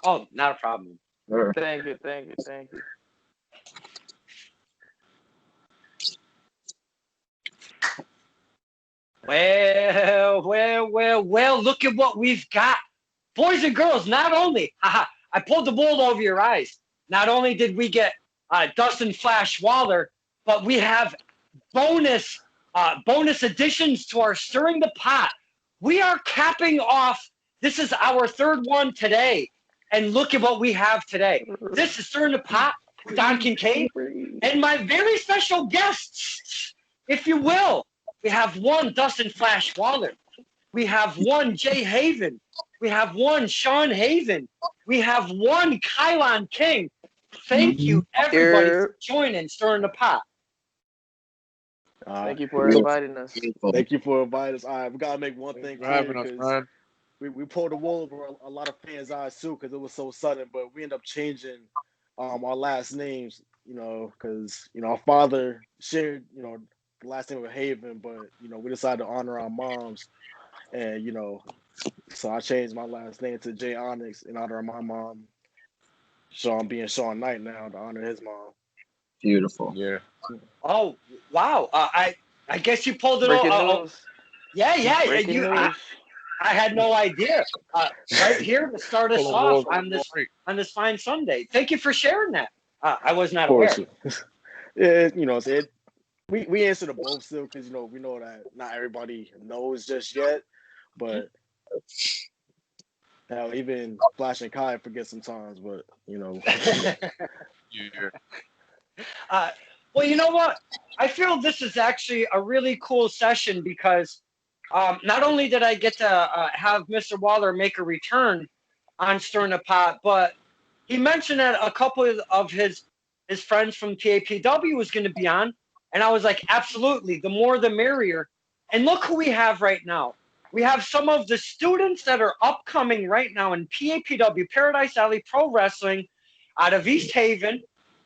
Oh, not a problem. Sure. Thank you, thank you, thank you. Well, look at what we've got. Boys and girls, not only, I pulled the wool over your eyes. Not only did we get Dustin Flash Waller, but we have bonus additions to our Stirring the Pot. We are capping off. This is our third one today. And look at what we have today. This is Stirring the Pot, Don Kincaid, and my very special guests, if you will. We have one Dustin Flash Waller. We have one Jay Haven. We have one Shawn Haven. We have one Kylon King. Thank you, everybody, for joining Stirring the Pot. Thank you for inviting us. Thank you for inviting us. All right, we gotta make one thing clear us, because we pulled the wool over a lot of fans' eyes too because it was so sudden. But we ended up changing our last names, because our father shared the last name of Haven, but we decided to honor our moms, and so I changed my last name to J Onyx in honor of my mom, Shawn being Shawn Knyte now to honor his mom. Beautiful. Yeah. Oh wow! I guess you pulled it Breaking all. news. Yeah. Breaking news. I had no idea. Right here to start us off on this fine Sunday. Thank you for sharing that. I was not aware. Yeah, we answer to both still because we know that not everybody knows just yet, but hell, even Flash and Kai forget sometimes. But Well, you know what? I feel this is actually a really cool session because not only did I get to have Mr. Waller make a return on Stirring the Pot, but he mentioned that a couple of his friends from TAPW was going to be on, and I was like, absolutely, the more the merrier. And look who we have right now. We have some of the students that are upcoming right now in PAPW, Paradise Alley Pro Wrestling, out of East Haven.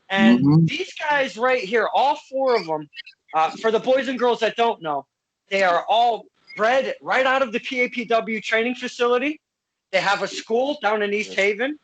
And these guys right here, all four of them, for the boys and girls that don't know, they are all bred right out of the PAPW training facility. They have a school down in East Haven.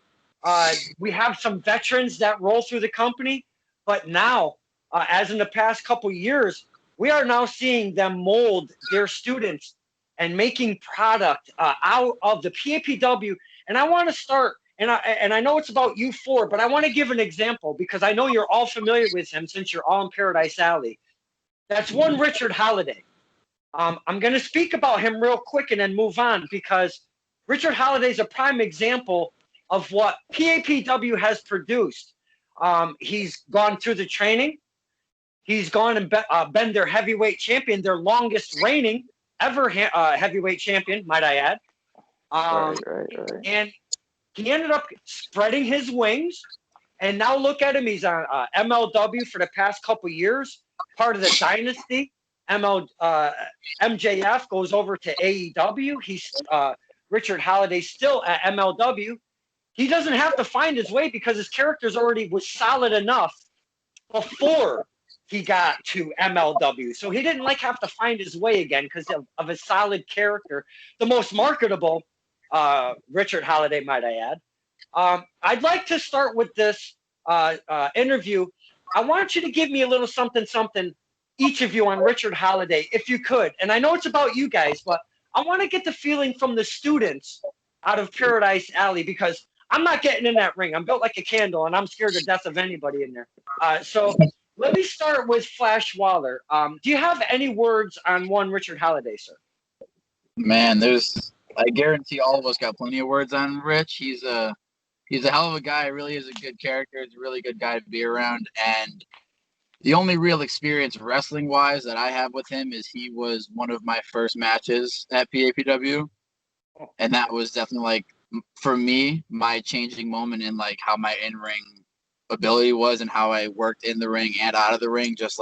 We have some veterans that roll through the company. But now, as in the past couple years, we are now seeing them mold their students and making product out of the PAPW. And I want to start. And I know it's about you four, but I want to give an example because I know you're all familiar with him since you're all in Paradise Alley. That's one Richard Holiday. I'm going to speak about him real quick and then move on because Richard Holiday is a prime example of what PAPW has produced. He's gone through the training. He's gone and been their heavyweight champion, their longest reigning ever heavyweight champion, might I add. Right. And he ended up spreading his wings, and now look at him. He's on MLW for the past couple years, part of the Dynasty. MJF goes over to AEW. He's Richard Holiday still at MLW. He doesn't have to find his way because his character's already was solid enough before he got to MLW. So he didn't have to find his way again because of his solid character. The most marketable Richard Holiday, might I add. I'd like to start with this interview. I want you to give me a little something, each of you on Richard Holiday, if you could. And I know it's about you guys, but I want to get the feeling from the students out of Paradise Alley because I'm not getting in that ring. I'm built like a candle, and I'm scared to death of anybody in there. So let me start with Flash Waller. Do you have any words on one Richard Holiday, sir? Man, I guarantee all of us got plenty of words on Rich. He's a hell of a guy. Really is a good character. He's a really good guy to be around. And the only real experience wrestling wise that I have with him is he was one of my first matches at PAPW. And that was definitely for me, my changing moment in how my in-ring ability was and how I worked in the ring and out of the ring, just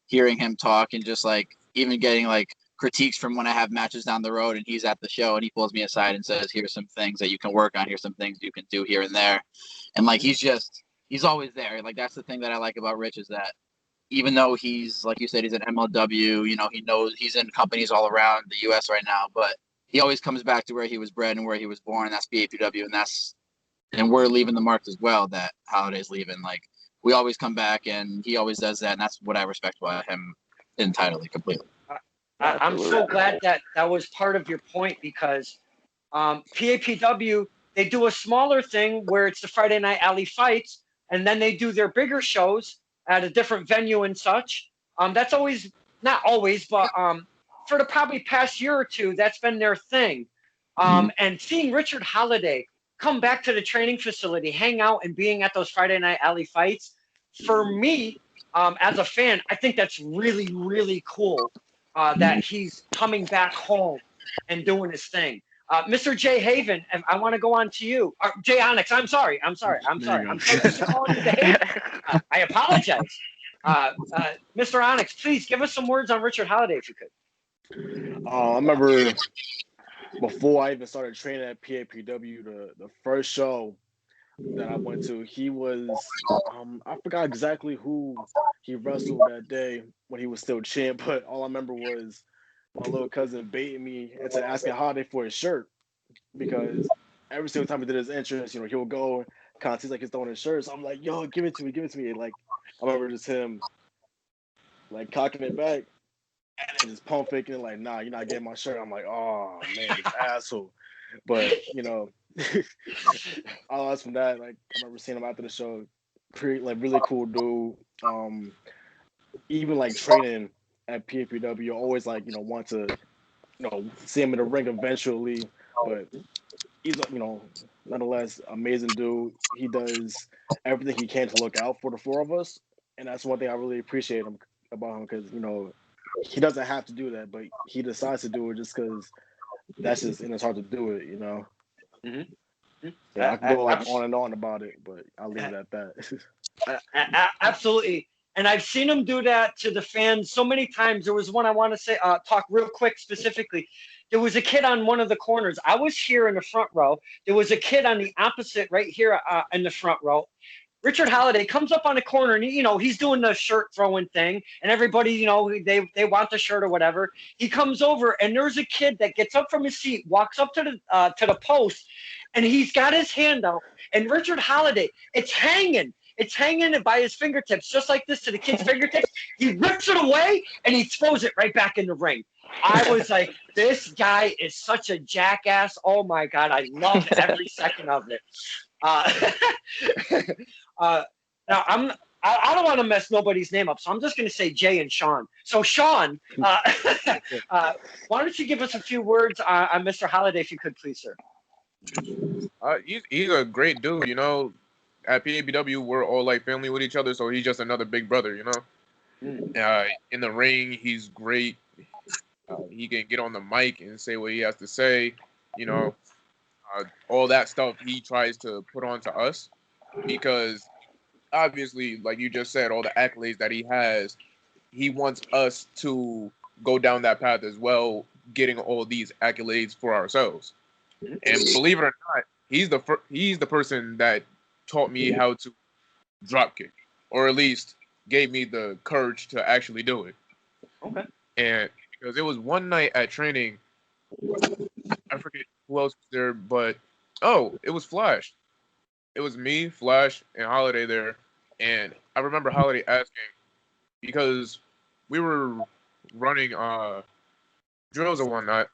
hearing him talk and just even getting critiques from when I have matches down the road and he's at the show and he pulls me aside and says, here's some things that you can work on. Here's some things you can do here and there. And he's always there. That's the thing that I like about Rich is that even though he's, like you said, he's at MLW, he knows he's in companies all around the US right now, but he always comes back to where he was bred and where he was born. And that's PAPW. And that's and we're leaving the marks as well that Holiday's leaving. Like, we always come back, and he always does that, and that's what I respect about him entirely, completely. I'm so glad that was part of your point, because PAPW, they do a smaller thing where it's the Friday Night Alley fights, and then they do their bigger shows at a different venue and such. That's always, not always, but for the probably past year or two, that's been their thing. And seeing Richard Holiday come back to the training facility, hang out, and being at those Friday Night Alley fights, for me, as a fan, I think that's really, really cool that he's coming back home and doing his thing. Mr. Jay Haven, I want to go on to you. Jay Onyx, I'm sorry. I'm so used to calling you the Haven. I apologize. Mr. Onyx, please give us some words on Richard Holiday if you could. I remember before I even started training at PAPW, the first show that I went to, he was, I forgot exactly who he wrestled that day when he was still champ, but all I remember was my little cousin baiting me into asking Holiday for his shirt, because every single time he did his entrance, he'll go kind of seems like he's throwing his shirt. So I'm like, yo, give it to me. And, like, I remember just him like cocking it back and just pump faking, like, nah, you're not getting my shirt. I'm like, oh man, this asshole. But all else from that, like, I remember seeing him after the show, really cool dude. Even like training at PAPW, always like want to see him in the ring eventually, but he's nonetheless amazing dude. He does everything he can to look out for the four of us, and that's one thing I really appreciate about him, because he doesn't have to do that, but he decides to do it just because that's just in his heart to do it. Mm-hmm. Yeah, I can go like on and on about it, but I'll leave it at that. Absolutely. And I've seen him do that to the fans so many times. There was one I want to say, talk real quick specifically. There was a kid on one of the corners. I was here in the front row. There was a kid on the opposite right here in the front row. Richard Holiday comes up on the corner, and he's doing the shirt throwing thing, and everybody, they want the shirt or whatever. He comes over, and there's a kid that gets up from his seat, walks up to the post, and he's got his hand out, and Richard Holiday, it's hanging by his fingertips, just like this, to the kid's fingertips. He rips it away, and he throws it right back in the ring. I was like, this guy is such a jackass. Oh my God, I love every second of it. Now I don't want to mess nobody's name up, so I'm just going to say Jay and Shawn. So Shawn, why don't you give us a few words on Mr. Holiday, if you could, please, sir? He's a great dude. At PAPW, we're all like family with each other, so he's just another big brother. In the ring, he's great. He can get on the mic and say what he has to say. All that stuff he tries to put on to us, because obviously, like you just said, all the accolades that he has, he wants us to go down that path as well, getting all these accolades for ourselves. And believe it or not, he's the person that taught me how to drop kick, or at least gave me the courage to actually do it. Okay. And because it was one night at training, I forget who else was there, but it was Flash. It was me, Flash, and Holiday there. And I remember Holiday asking, because we were running drills and whatnot,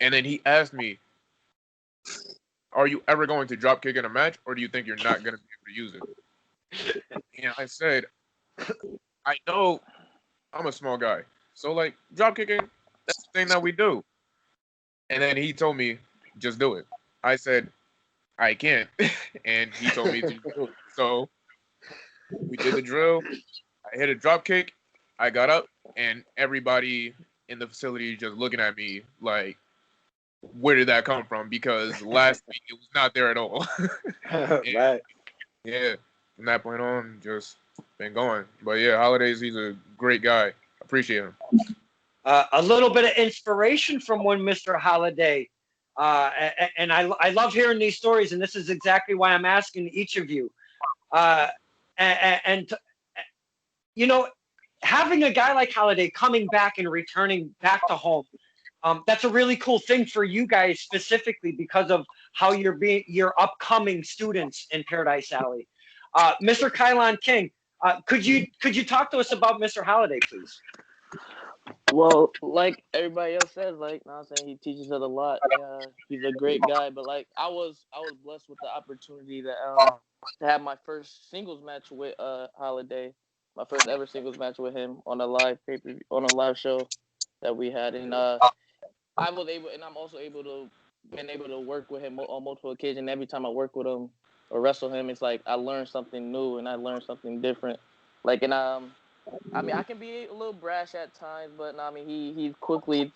and then he asked me, are you ever going to drop kick in a match, or do you think you're not going to be able to use it? And I said, I know I'm a small guy, so like drop kicking, that's the thing that we do. And then he told me, just do it. I said, I can't. And he told me to do it. So we did the drill. I hit a drop kick. I got up, and everybody in the facility just looking at me like, where did that come from? Because last week it was not there at all. Right. Yeah, from that point on, just been going. But yeah, Holidays, he's a great guy. Appreciate him. A little bit of inspiration from one Mr. Holiday. And I love hearing these stories, and this is exactly why I'm asking each of you. Having a guy like Holiday coming back and returning back to home, that's a really cool thing for you guys specifically, because of how your upcoming students in Paradise Alley. Mr. Kylon King, could you talk to us about Mr. Holiday, please? Well, like everybody else says, like, I'm saying, he teaches us a lot. He's a great guy. But like, I was blessed with the opportunity to have my first singles match with Holiday, my first ever singles match with him on a live show that we had, and I was able, and I'm also been able to work with him on multiple occasions. Every time I work with him or wrestle him, it's like I learn something new and I learn something different. Like, and I mean, I can be a little brash at times, but I mean, he quickly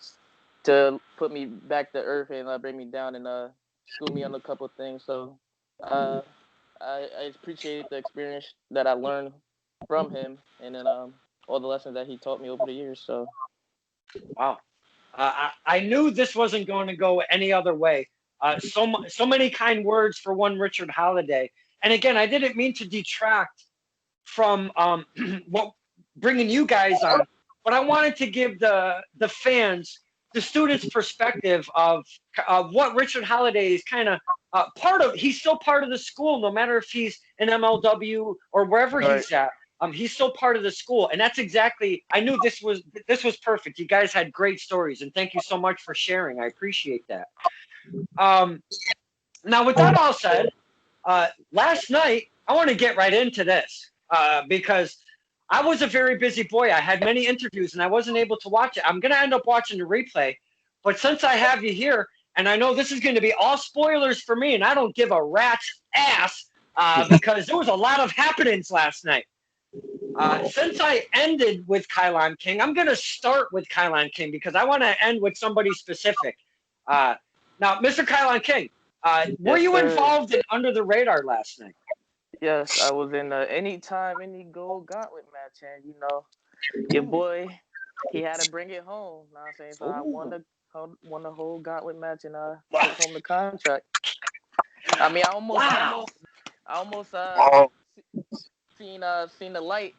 to put me back to earth and bring me down and school me on a couple of things. So I appreciate the experience that I learned from him, and then all the lessons that he taught me over the years. So, wow. I knew this wasn't going to go any other way. So many kind words for one Richard Holiday. And again, I didn't mean to detract from what bringing you guys on, but I wanted to give the fans, the students' perspective of what Richard Holiday is kind of part of. He's still part of the school, no matter if he's in MLW or wherever he's at. He's still part of the school, and that's exactly. I knew this was perfect. You guys had great stories, and thank you so much for sharing. I appreciate that. Now, with that all said, last night I want to get right into this because I was a very busy boy. I had many interviews, and I wasn't able to watch it. I'm gonna end up watching the replay, but since I have you here, and I know this is going to be all spoilers for me, and I don't give a rat's ass because there was a lot of happenings last night. Since I ended with Kylon King, I'm going to start with Kylon King because I want to end with somebody specific. Now, Mr. Kylon King, were you involved in Under the Radar last night? Yes, I was in Anytime Any Gold Gauntlet match, and you know, your boy, he had to bring it home. Know what I'm saying? So I won the whole gauntlet match and took home the contract. I mean, I almost seen the light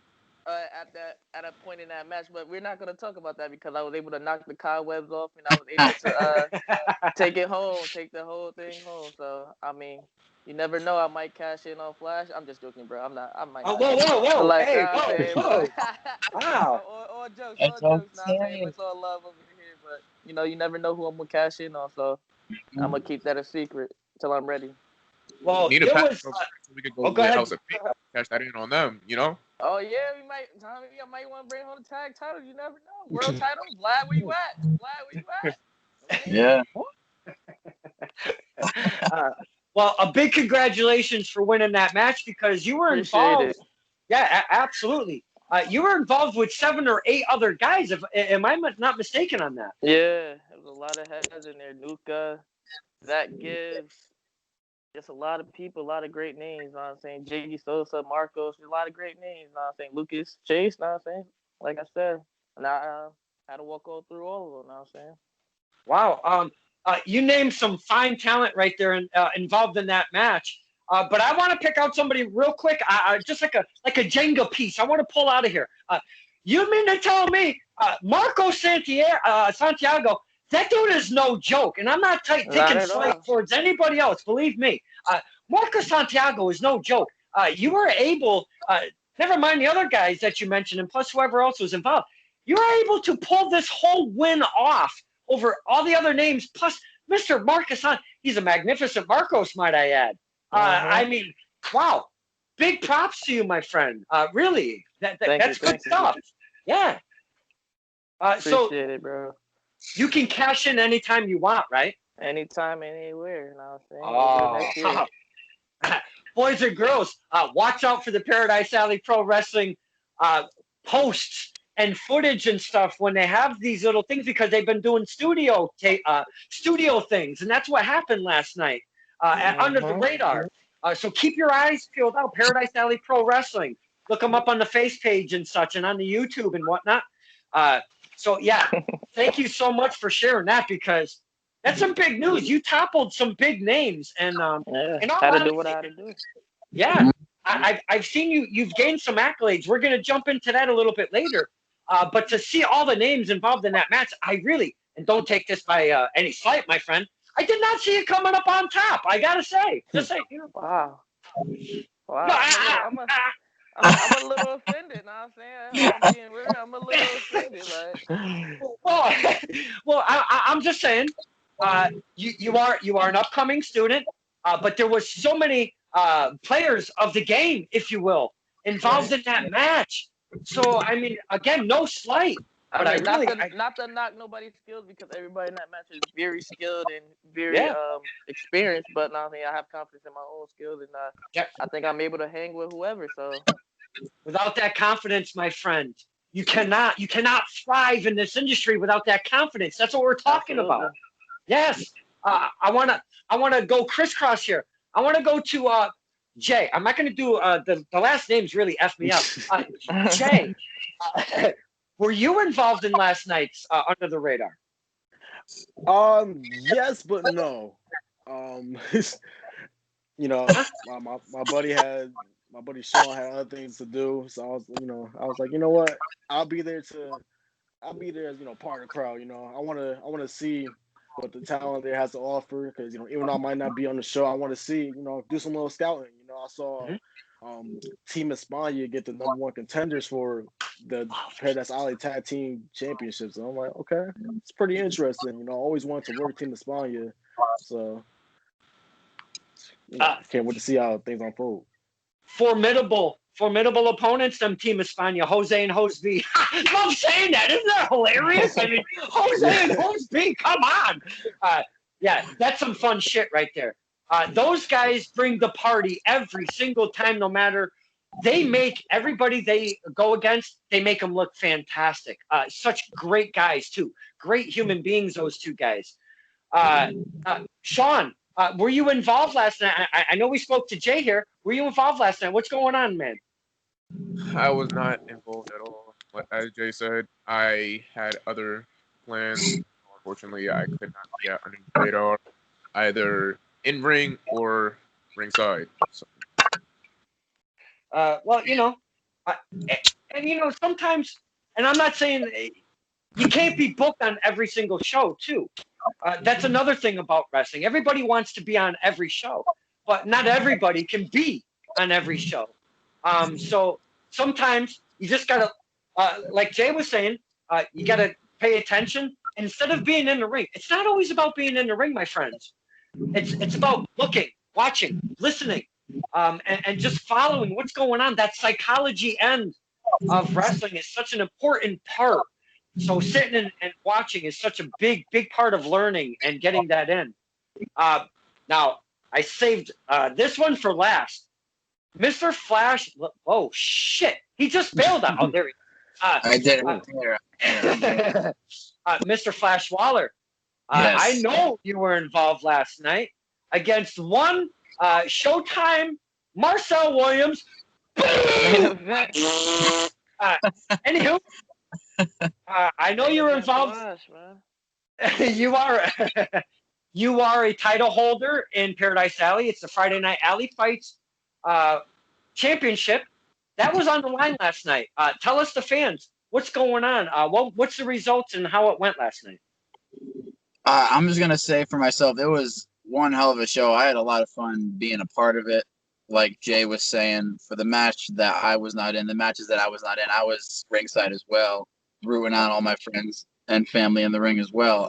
at a point in that match, but we're not gonna talk about that because I was able to knock the cobwebs off and I was able to take the whole thing home. So I mean, you never know. I might cash in on Flash. I'm just joking, bro. I might. Oh, whoa! Like, hey, whoa! Wow. All jokes. Nah, I'm saying it's all love over here, but you know, you never know who I'm gonna cash in on. So I'm gonna keep that a secret till I'm ready. Well, Need a pass so we could go to the House of Pain, cash that in on them, you know? Oh yeah, Tommy, I might want to bring home the tag title. You never know. World title, Vlad, where you at? Yeah. Well, a big congratulations for winning that match because you were involved. Yeah, absolutely. You were involved with 7 or 8 other guys. Am I not mistaken on that? Yeah, there was a lot of heads in there. Nuka, Zach Gibbs. Just a lot of people, a lot of great names. Know what I'm saying? J.D. Sosa, Marcos, a lot of great names. Know what I'm saying? Lucas Chase, know what I'm saying? Like I said, and I had to walk all through all of them. Know what I'm saying? Wow. You named some fine talent right there involved in that match. But I want to pick out somebody real quick, just like a Jenga piece. I want to pull out of here. You mean to tell me Marco Santiago? That dude is no joke, and I'm not taking slight towards anybody else. Believe me, Marco Santiago is no joke. You were able, never mind the other guys that you mentioned, and plus whoever else was involved, you were able to pull this whole win off over all the other names. Plus, Mr. Marcos, he's a magnificent Marcos, might I add. I mean, wow, big props to you, my friend. Really, that's good stuff. Yeah. Appreciate it, bro. You can cash in anytime you want, right? Anytime, anywhere. You know what I'm saying? Boys and girls, watch out for the Paradise Alley Pro Wrestling posts and footage and stuff when they have these little things because they've been doing studio things, and that's what happened last night at Under the Radar. So keep your eyes peeled out. Paradise Alley Pro Wrestling. Look them up on the face page and such, and on the YouTube and whatnot. So yeah, thank you so much for sharing that because that's some big news. You toppled some big names, and had to do what I had to do. Yeah, I've seen you. You've gained some accolades. We're gonna jump into that a little bit later. But to see all the names involved in that match, I really, and don't take this by any slight, my friend, I did not see it coming up on top. I gotta say, just say, you know. Wow. Wow. No, I'm a little offended. Know what I'm saying? I'm being real. I'm a little offended. Like, well, well, I'm just saying, you are an upcoming student, but there was so many players of the game, if you will, involved in that match. So I mean, again, no slight, but I mean, I really, not to knock nobody's skills because everybody in that match is very skilled and very Yeah. experienced. But now I have confidence in my own skills, and Yeah. I think I'm able to hang with whoever. So without that confidence, my friend, you cannot thrive in this industry without that confidence. That's what we're talking absolutely. about. Yes. I wanna go crisscross here. I wanna go to Jay. I'm not gonna do the last names really F me up. Jay, were you involved in last night's Under the Radar? Yes, but no. You know, my buddy Shawn had other things to do, so I was like, you know what, I'll be there as part of the crowd. I want to see what the talent there has to offer, because even though I might not be on the show, I want to see, do some little scouting. I saw Team España get the #1 contenders for the Paradise Alley Tag Team Championships, and I'm like, okay, it's pretty interesting. I always wanted to work Team España, so can't wait to see how things unfold. Formidable opponents, them Team España, Jose and Jose B. Love saying that. Isn't that hilarious? I mean, Jose and Jose B, come on. Yeah, that's some fun shit right there. Those guys bring the party every single time, no matter. They make everybody they go against, they make them look fantastic. Such great guys, too. Great human beings, those two guys. Shawn, were you involved last night? I know we spoke to Jay here. Were you involved last night? What's going on, man? I was not involved at all. As Jay said, I had other plans. Unfortunately, I could not get under the radar, either in ring or ringside. So. Well, sometimes, and I'm not saying you can't be booked on every single show, too. That's another thing about wrestling. Everybody wants to be on every show, but not everybody can be on every show. So sometimes you just gotta, like Jay was saying, you gotta pay attention. Instead of being in the ring, it's not always about being in the ring, my friends. It's about looking, watching, listening, and just following what's going on. That psychology end of wrestling is such an important part. So sitting and watching is such a big part of learning and getting that in. Now, I saved this one for last. Mr. Flash, oh, shit. He just bailed out. Oh, there he is. I did it. Mr. Flash Waller, Yes. I know you were involved last night against one Showtime Marcel Williams. Anywho, I know you were involved. Flash, man. You are a title holder in Paradise Alley. It's the Friday Night Alley Fights Championship. That was on the line last night. Tell us, the fans, what's going on? What's the results and how it went last night? I'm just gonna say for myself, it was one hell of a show. I had a lot of fun being a part of it. Like Jay was saying, for the match that I was not in, the matches that I was not in, I was ringside as well, rooting on all my friends and family in the ring as well.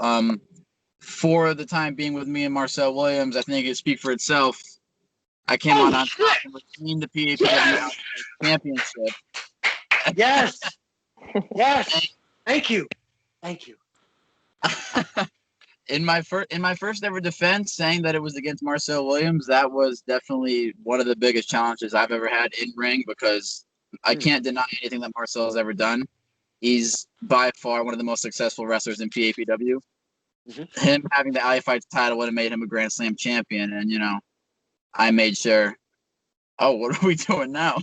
For the time being with me and Marcel Williams, I think it speaks for itself. I came on top and retained the PAPW Championship. Yes. Yes. Thank you. In my first ever defense, saying that it was against Marcel Williams, that was definitely one of the biggest challenges I've ever had in ring, because I can't deny anything that Marcel has ever done. He's by far one of the most successful wrestlers in PAPW. Mm-hmm. Him having the Alley Fights title would have made him a Grand Slam champion, and I made sure. Oh, what are we doing now?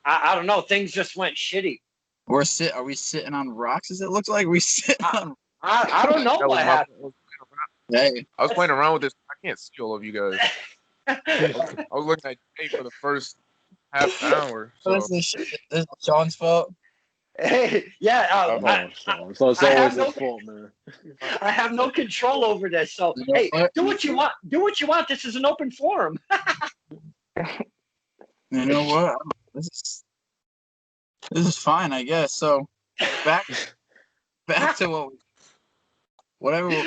I don't know. Things just went shitty. Are we sitting on rocks? As it looks like we sitting on. I don't know what happened. Hey. I was playing around with this. I can't see all of you guys. I was looking at Jay for the first half an hour. So. This is Shawn's fault. Hey, yeah, Oh, so it's I have always no his fault, man. I have no control over this. So You know hey, what? do what you want. Do what you want. This is an open forum. You know what? This is fine, I guess. So back to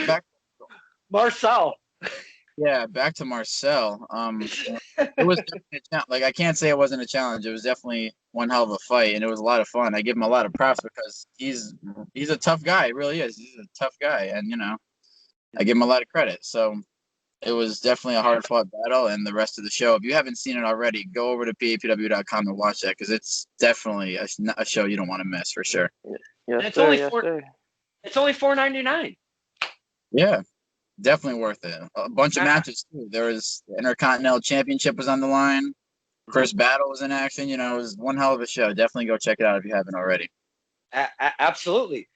back. Marcel. Yeah, back to Marcel. It was definitely like I can't say it wasn't a challenge. It was definitely one hell of a fight, and it was a lot of fun. I give him a lot of props because he's a tough guy. He really is. He's a tough guy, and I give him a lot of credit. So it was definitely a hard fought battle, and the rest of the show. If you haven't seen it already, go over to papw.com to watch that because it's definitely a show you don't want to miss for sure. Yes, It's sir. only Yes, sir. It's only $4.99. Yeah, definitely worth it. A bunch of matches too. There was the Intercontinental Championship was on the line. First battle was in action. It was one hell of a show. Definitely go check it out if you haven't already. Absolutely.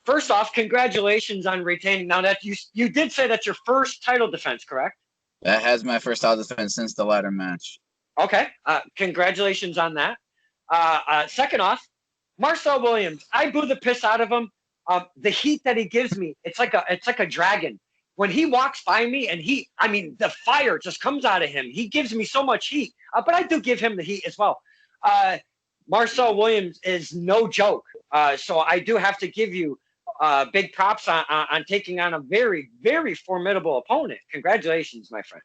First off, congratulations on retaining. Now that you did say that's your first title defense, correct? That has my first title defense since the ladder match. Okay. Congratulations on that. Second off, Marcel Williams. I boo the piss out of him. The heat that he gives me, it's like a dragon. When he walks by me and the fire just comes out of him. He gives me so much heat. But I do give him the heat as well. Marcel Williams is no joke. So I do have to give you big props on taking on a very, very formidable opponent. Congratulations, my friend.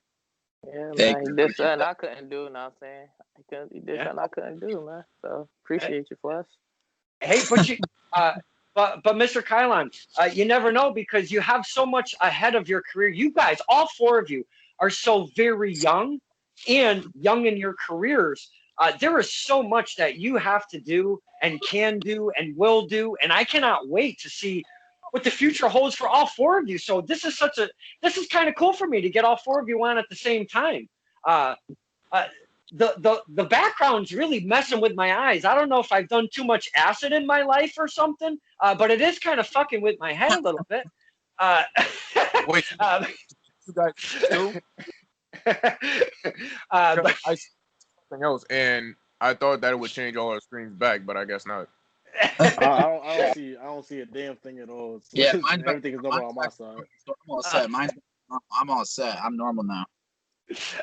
Yeah, Thank man. He you. did something I couldn't do. Know what I'm saying? He did something I couldn't do, man. So appreciate you, Flash. Hey, but Mr. Kylon, you never know because you have so much ahead of your career. You guys, all four of you, are so very young and young in your careers. There is so much that you have to do and can do and will do, and I cannot wait to see what the future holds for all four of you. So this is kind of cool for me to get all four of you on at the same time. Uh, uh, the background's really messing with my eyes. I don't know if I've done too much acid in my life or something, but it is kind of fucking with my head a little bit. Wait, you guys too? I see something else, and I thought that it would change all our screens back, but I guess not. I don't see a damn thing at all. Yeah, Everything is normal on my side. So I'm all set. I'm all set. I'm normal now.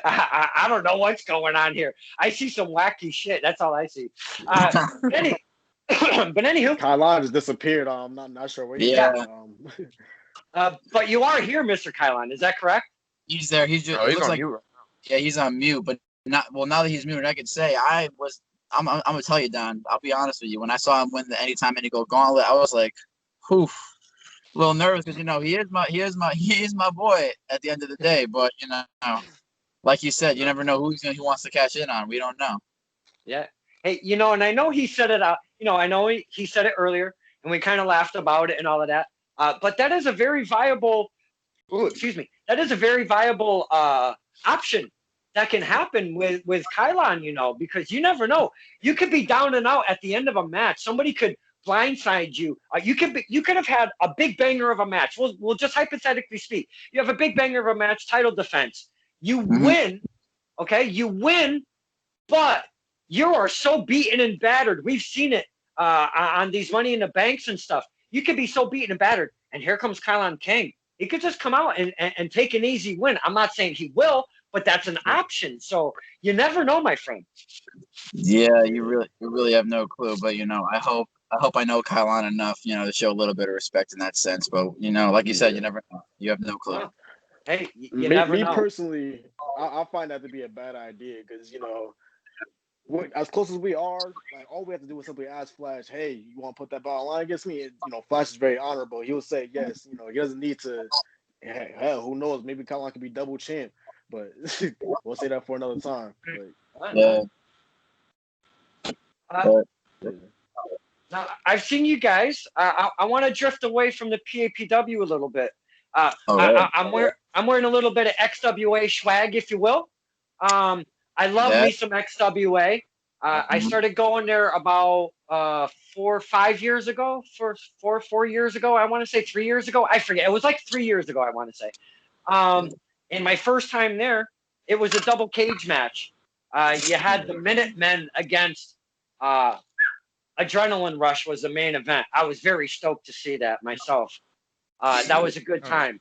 I don't know what's going on here. I see some wacky shit. That's all I see. But anywho, Kylon just disappeared. I'm not sure where he's Yeah. at. But you are here, Mr. Kylon. Is that correct? He's there. He's just. Oh, It he's looks on like mute right yeah, he's on mute. But not well. Now that he's muted, I can say I'm gonna tell you, Don. I'll be honest with you. When I saw him win the Anytime Any Go Gauntlet, I was like, "Whew." A little nervous because he is my boy at the end of the day. But like you said, you never know who wants to cash in on. We don't know. Yeah. Hey, and I know he said it out. I know he said it earlier, and we kind of laughed about it and all of that. But that is a very viable. Ooh, excuse me. That is a very viable option that can happen with Kylon. Because you never know. You could be down and out at the end of a match. Somebody could blindside you. You could have had a big banger of a match. We'll just hypothetically speak. You have a big banger of a match, title defense. You win. Okay, you win, but you are so beaten and battered. We've seen it on these Money in the Banks and stuff. You could be so beaten and battered, and here comes Kylon King. He could just come out and take an easy win. I'm not saying he will, but that's an option. So you never know, my friend. Yeah, you really have no clue. But I hope I know Kylon enough, to show a little bit of respect in that sense. But like you said, you never know. You have no clue. Hey, you never know. Me personally, I find that to be a bad idea because as close as we are, like all we have to do is simply ask Flash, "Hey, you want to put that ball line against me?" And, Flash is very honorable. He'll say yes. He doesn't need to. Hell, who knows? Maybe Kylon could be double champ, but we'll say that for another time. Yeah. Now, I've seen you guys. I want to drift away from the PAPW a little bit. I'm wearing a little bit of XWA swag, if you will. I love me some XWA. I started going there about 4 or 5 years ago. 4 years ago. I want to say 3 years ago. I forget. It was like 3 years ago, I want to say. And my first time there, it was a double cage match. You had the Minutemen against Adrenaline Rush was the main event. I was very stoked to see that myself. That was a good time.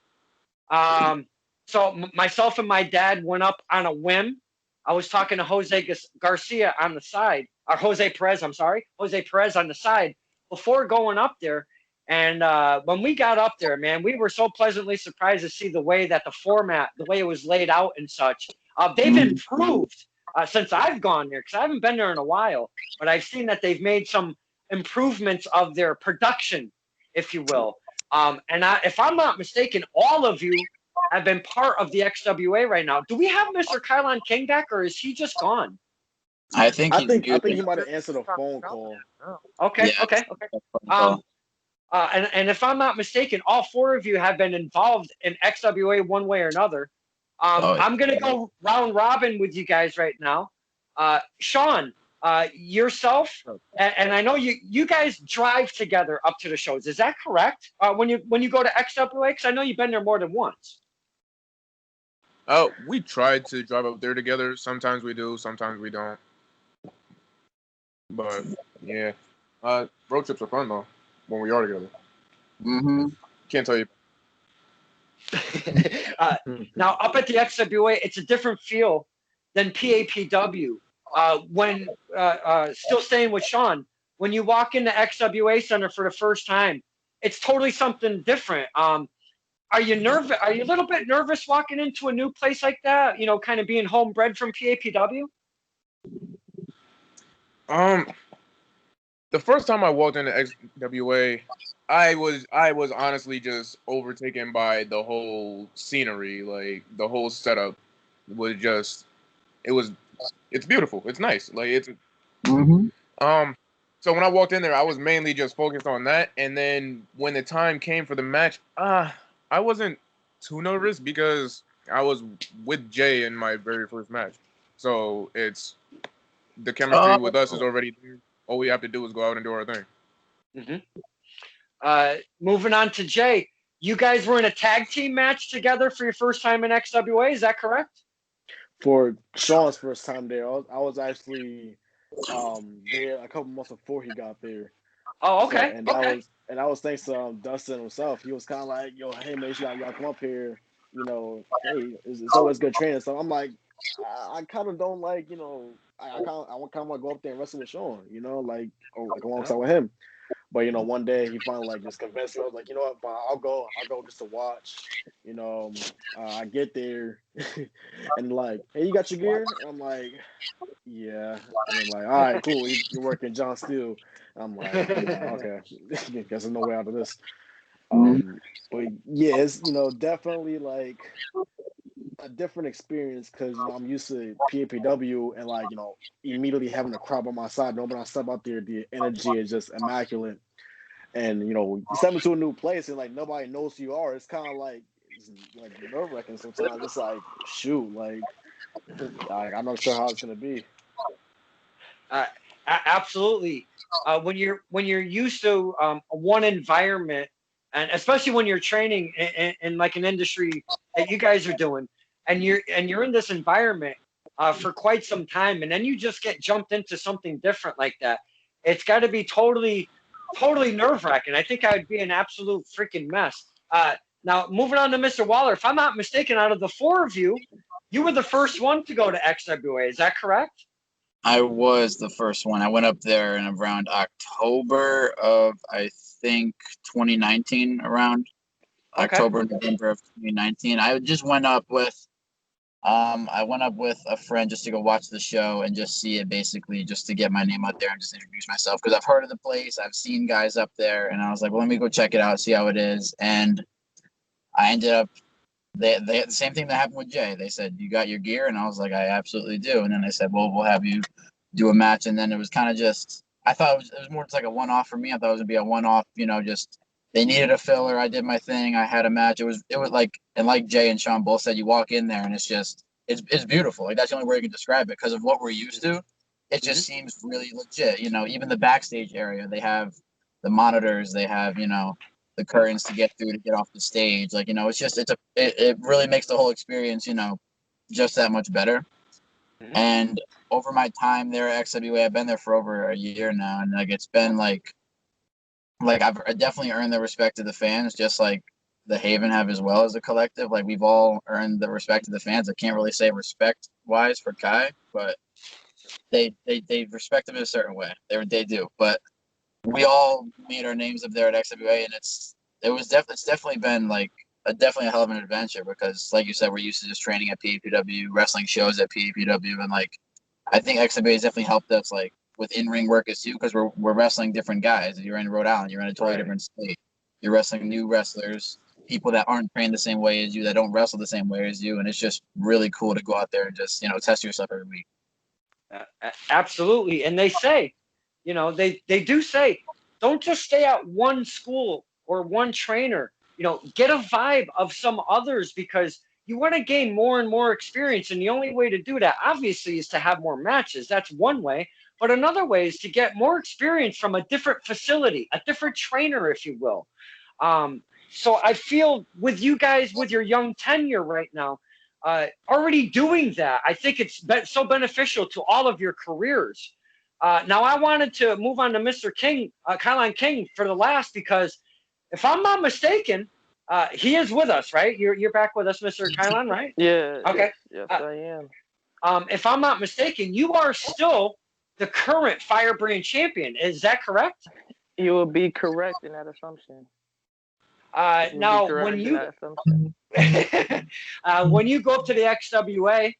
So myself and my dad went up on a whim. I was talking to Jose Garcia on the side, or Jose Perez, I'm sorry, Jose Perez on the side before going up there. And when we got up there, man, we were so pleasantly surprised to see the way that the format, the way it was laid out and such. They've improved since I've gone there, because I haven't been there in a while, but I've seen that they've made some improvements of their production, if you will. If I'm not mistaken, all of you have been part of the XWA right now. Do we have Mr. Kylon King back, or is he just gone? I think he might have answered a phone call. Okay. And if I'm not mistaken, all four of you have been involved in XWA one way or another. I'm going to go round robin with you guys right now. Shawn, yourself, and I know you guys drive together up to the shows. Is that correct? When you go to XWA, because I know you've been there more than once. Oh, we tried to drive up there together. Sometimes we do, sometimes we don't. But yeah, road trips are fun though when we are together. Can't tell you. Now up at the XWA, it's a different feel than PAPW. When still staying with Shawn, when you walk into XWA Center for the first time, it's totally something different. Are you nervous? Are you a little bit nervous walking into a new place like that? You know, kind of being homebred from PAPW. The first time I walked into XWA, I was honestly just overtaken by the whole scenery. Like the whole setup was just, it's beautiful. It's nice. Like it's. So when I walked in there, I was mainly just focused on that. And then when the time came for the match, I wasn't too nervous because I was with Jay in my very first match. So it's the chemistry with us is already there. All we have to do is go out and do our thing. Moving on to Jay, you guys were in a tag team match together for your first time in XWA. Is that correct? For Shawn's first time there, I was actually there a couple months before he got there. Oh, okay. So, and that was thanks to Dustin himself. He was kind of like, "Yo, hey man, y'all come up here. You know, hey, it's always good training." So I'm like, I kind of don't like, you know, I kind of want to go up there and wrestle with Shawn, you know, like alongside with him. But you know, one day he finally like just convinced me. I was like, you know what, I'll go just to watch. You know, I get there and like, hey, you got your gear? And I'm like, yeah. And I'm like, all right, cool. You're working John Steele. I'm like, yeah, okay. Guess there's no way out of this. But yeah, it's, you know, definitely like a different experience because, you know, I'm used to PAPW and like, you know, immediately having a crowd on my side. When I step out there, the energy is just immaculate. And, you know, you step into a new place and like nobody knows who you are. It's kind of like nerve wracking sometimes. It's like, shoot, like I'm not sure how it's gonna be. Absolutely. When you're used to one environment, and especially when you're training in like an industry that you guys are doing, and you're in this environment for quite some time, and then you just get jumped into something different like that, it's got to be totally nerve-wracking. I think I'd be an absolute freaking mess. Now, moving on to Mr. Waller, if I'm not mistaken, out of the four of you, you were the first one to go to XWA. Is that correct? I was the first one. I went up there in around October of, I think, 2019, around October, November of 2019. I just went up with a friend just to go watch the show and just see it, basically just to get my name out there and just introduce myself, because I've heard of the place. I've seen guys up there, and I was like, well, let me go check it out, see how it is. And I ended up, they had the same thing that happened with Jay. They said, you got your gear? And I was like, I absolutely do. And then they said, well, we'll have you do a match. And then it was kind of just, I thought it was more just like a one-off for me. I thought it was gonna be a one-off, you know, just they needed a filler. I did my thing. I had a match. It was like, and like Jay and Shawn both said, you walk in there and it's just, it's beautiful. Like that's the only way you can describe it, because of what we're used to. It just seems really legit. You know, even the backstage area, they have the monitors, they have, you know, the curtains to get through to get off the stage. Like, you know, it's just, it really makes the whole experience, you know, just that much better. And over my time there at XWA, I've been there for over a year now, and like it's been like I definitely earned the respect of the fans, just like the Haven have as well as the collective. Like we've all earned the respect of the fans. I can't really say respect wise for Kai, but they respect him in a certain way. They do. But we all made our names up there at XWA, and it's definitely been like definitely a hell of an adventure because, like you said, we're used to just training at PAPW, wrestling shows at PAPW, and like I think XWA has definitely helped us like with in-ring workers too because we're wrestling different guys. You're in Rhode Island, you're in a totally different state. You're wrestling new wrestlers, people that aren't trained the same way as you, that don't wrestle the same way as you, and it's just really cool to go out there and just test yourself every week. Absolutely. And they say, they do say, don't just stay at one school or one trainer. Get a vibe of some others because you want to gain more and more experience. And the only way to do that, obviously, is to have more matches. That's one way. But another way is to get more experience from a different facility, a different trainer, if you will. So I feel with you guys, with your young tenure right now, already doing that, I think it's so beneficial to all of your careers. Now, I wanted to move on to Mr. King, Kylon King, for the last because if I'm not mistaken, he is with us, right? You're back with us, Mr. Kylon, right? Yeah. Okay. Yes, I am. If I'm not mistaken, you are still the current Firebrand champion. Is that correct? You will be correct in that assumption. Now, when you when you go up to the XWA,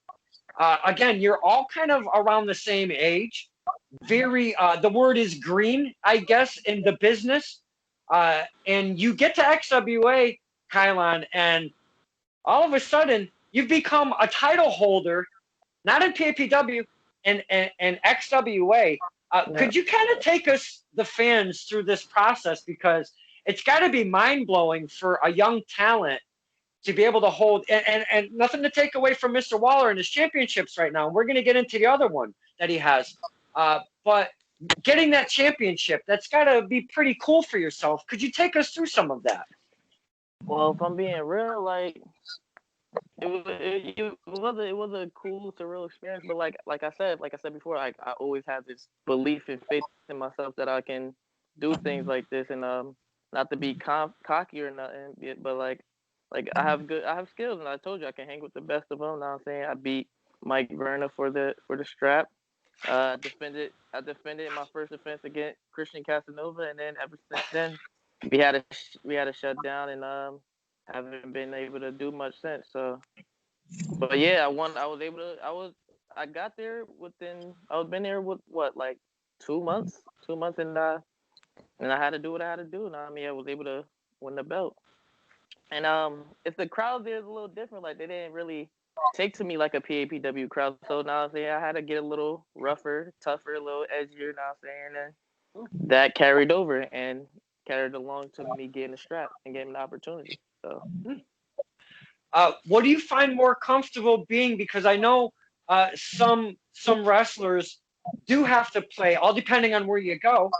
again, you're all kind of around the same age. Very, the word is green, I guess, in the business. And you get to XWA, Kylon, and all of a sudden you've become a title holder, not in PAPW and XWA. Could you kind of take us, the fans, through this process because it's got to be mind blowing for a young talent to be able to hold and nothing to take away from Mr. Waller and his championships right now. We're going to get into the other one that he has. But getting that championship, that's got to be pretty cool for yourself. Could you take us through some of that? Well, if I'm being real, like it was a cool, surreal experience. But like I said before, I always had this belief and faith in myself that I can do things like this, and not to be cocky or nothing, but like I have skills, and I told you I can hang with the best of them. Now I'm saying I beat Mike Verna for the strap. I defended my first defense against Christian Casanova, and then ever since then we had a shutdown, and haven't been able to do much since. So, but yeah, I got there within. I've been there with what, like 2 months, and I had to do what I had to do. And I mean, I was able to win the belt. And if the crowd there is a little different, like they didn't really take to me like a PAPW crowd. So now I'm saying I had to get a little rougher, tougher, a little edgier. Now I'm saying, and that carried over and carried along to me getting the strap and getting the opportunity. So, what do you find more comfortable being? Because I know some wrestlers do have to play, all depending on where you go.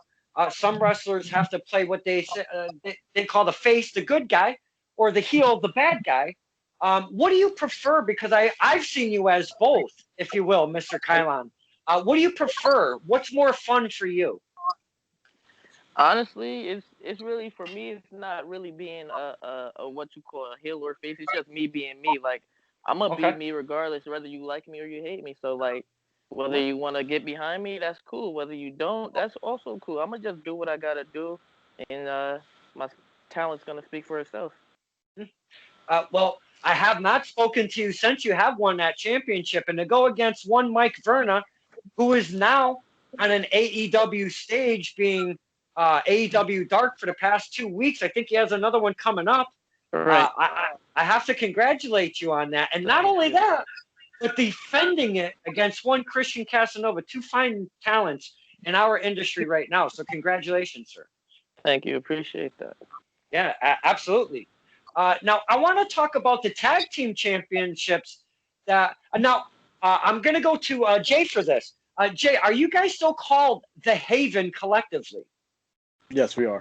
Some wrestlers have to play what they call the face, the good guy, or the heel, the bad guy. What do you prefer? Because I've seen you as both, if you will, Mr. Kylon. What do you prefer? What's more fun for you? honestly, it's really, for me, it's not really being a what you call a heel or face. It's just me being me. Like I'm gonna be me regardless, whether you like me or you hate me. So like whether you want to get behind me, that's cool. Whether you don't, that's also cool. I'm gonna just do what I gotta do, and my talent's gonna speak for itself. Well, I have not spoken to you since you have won that championship, and to go against one Mike Verna, who is now on an AEW stage, being AEW Dark for the past 2 weeks. I think he has another one coming up. Right. I have to congratulate you on that, and not only that, but defending it against one Christian Casanova, two fine talents in our industry right now. So congratulations, sir. Thank you. Appreciate that. Yeah, absolutely. Now, I want to talk about the tag team championships. I'm going to go to Jay for this. Jay, are you guys still called the Haven collectively? Yes, we are.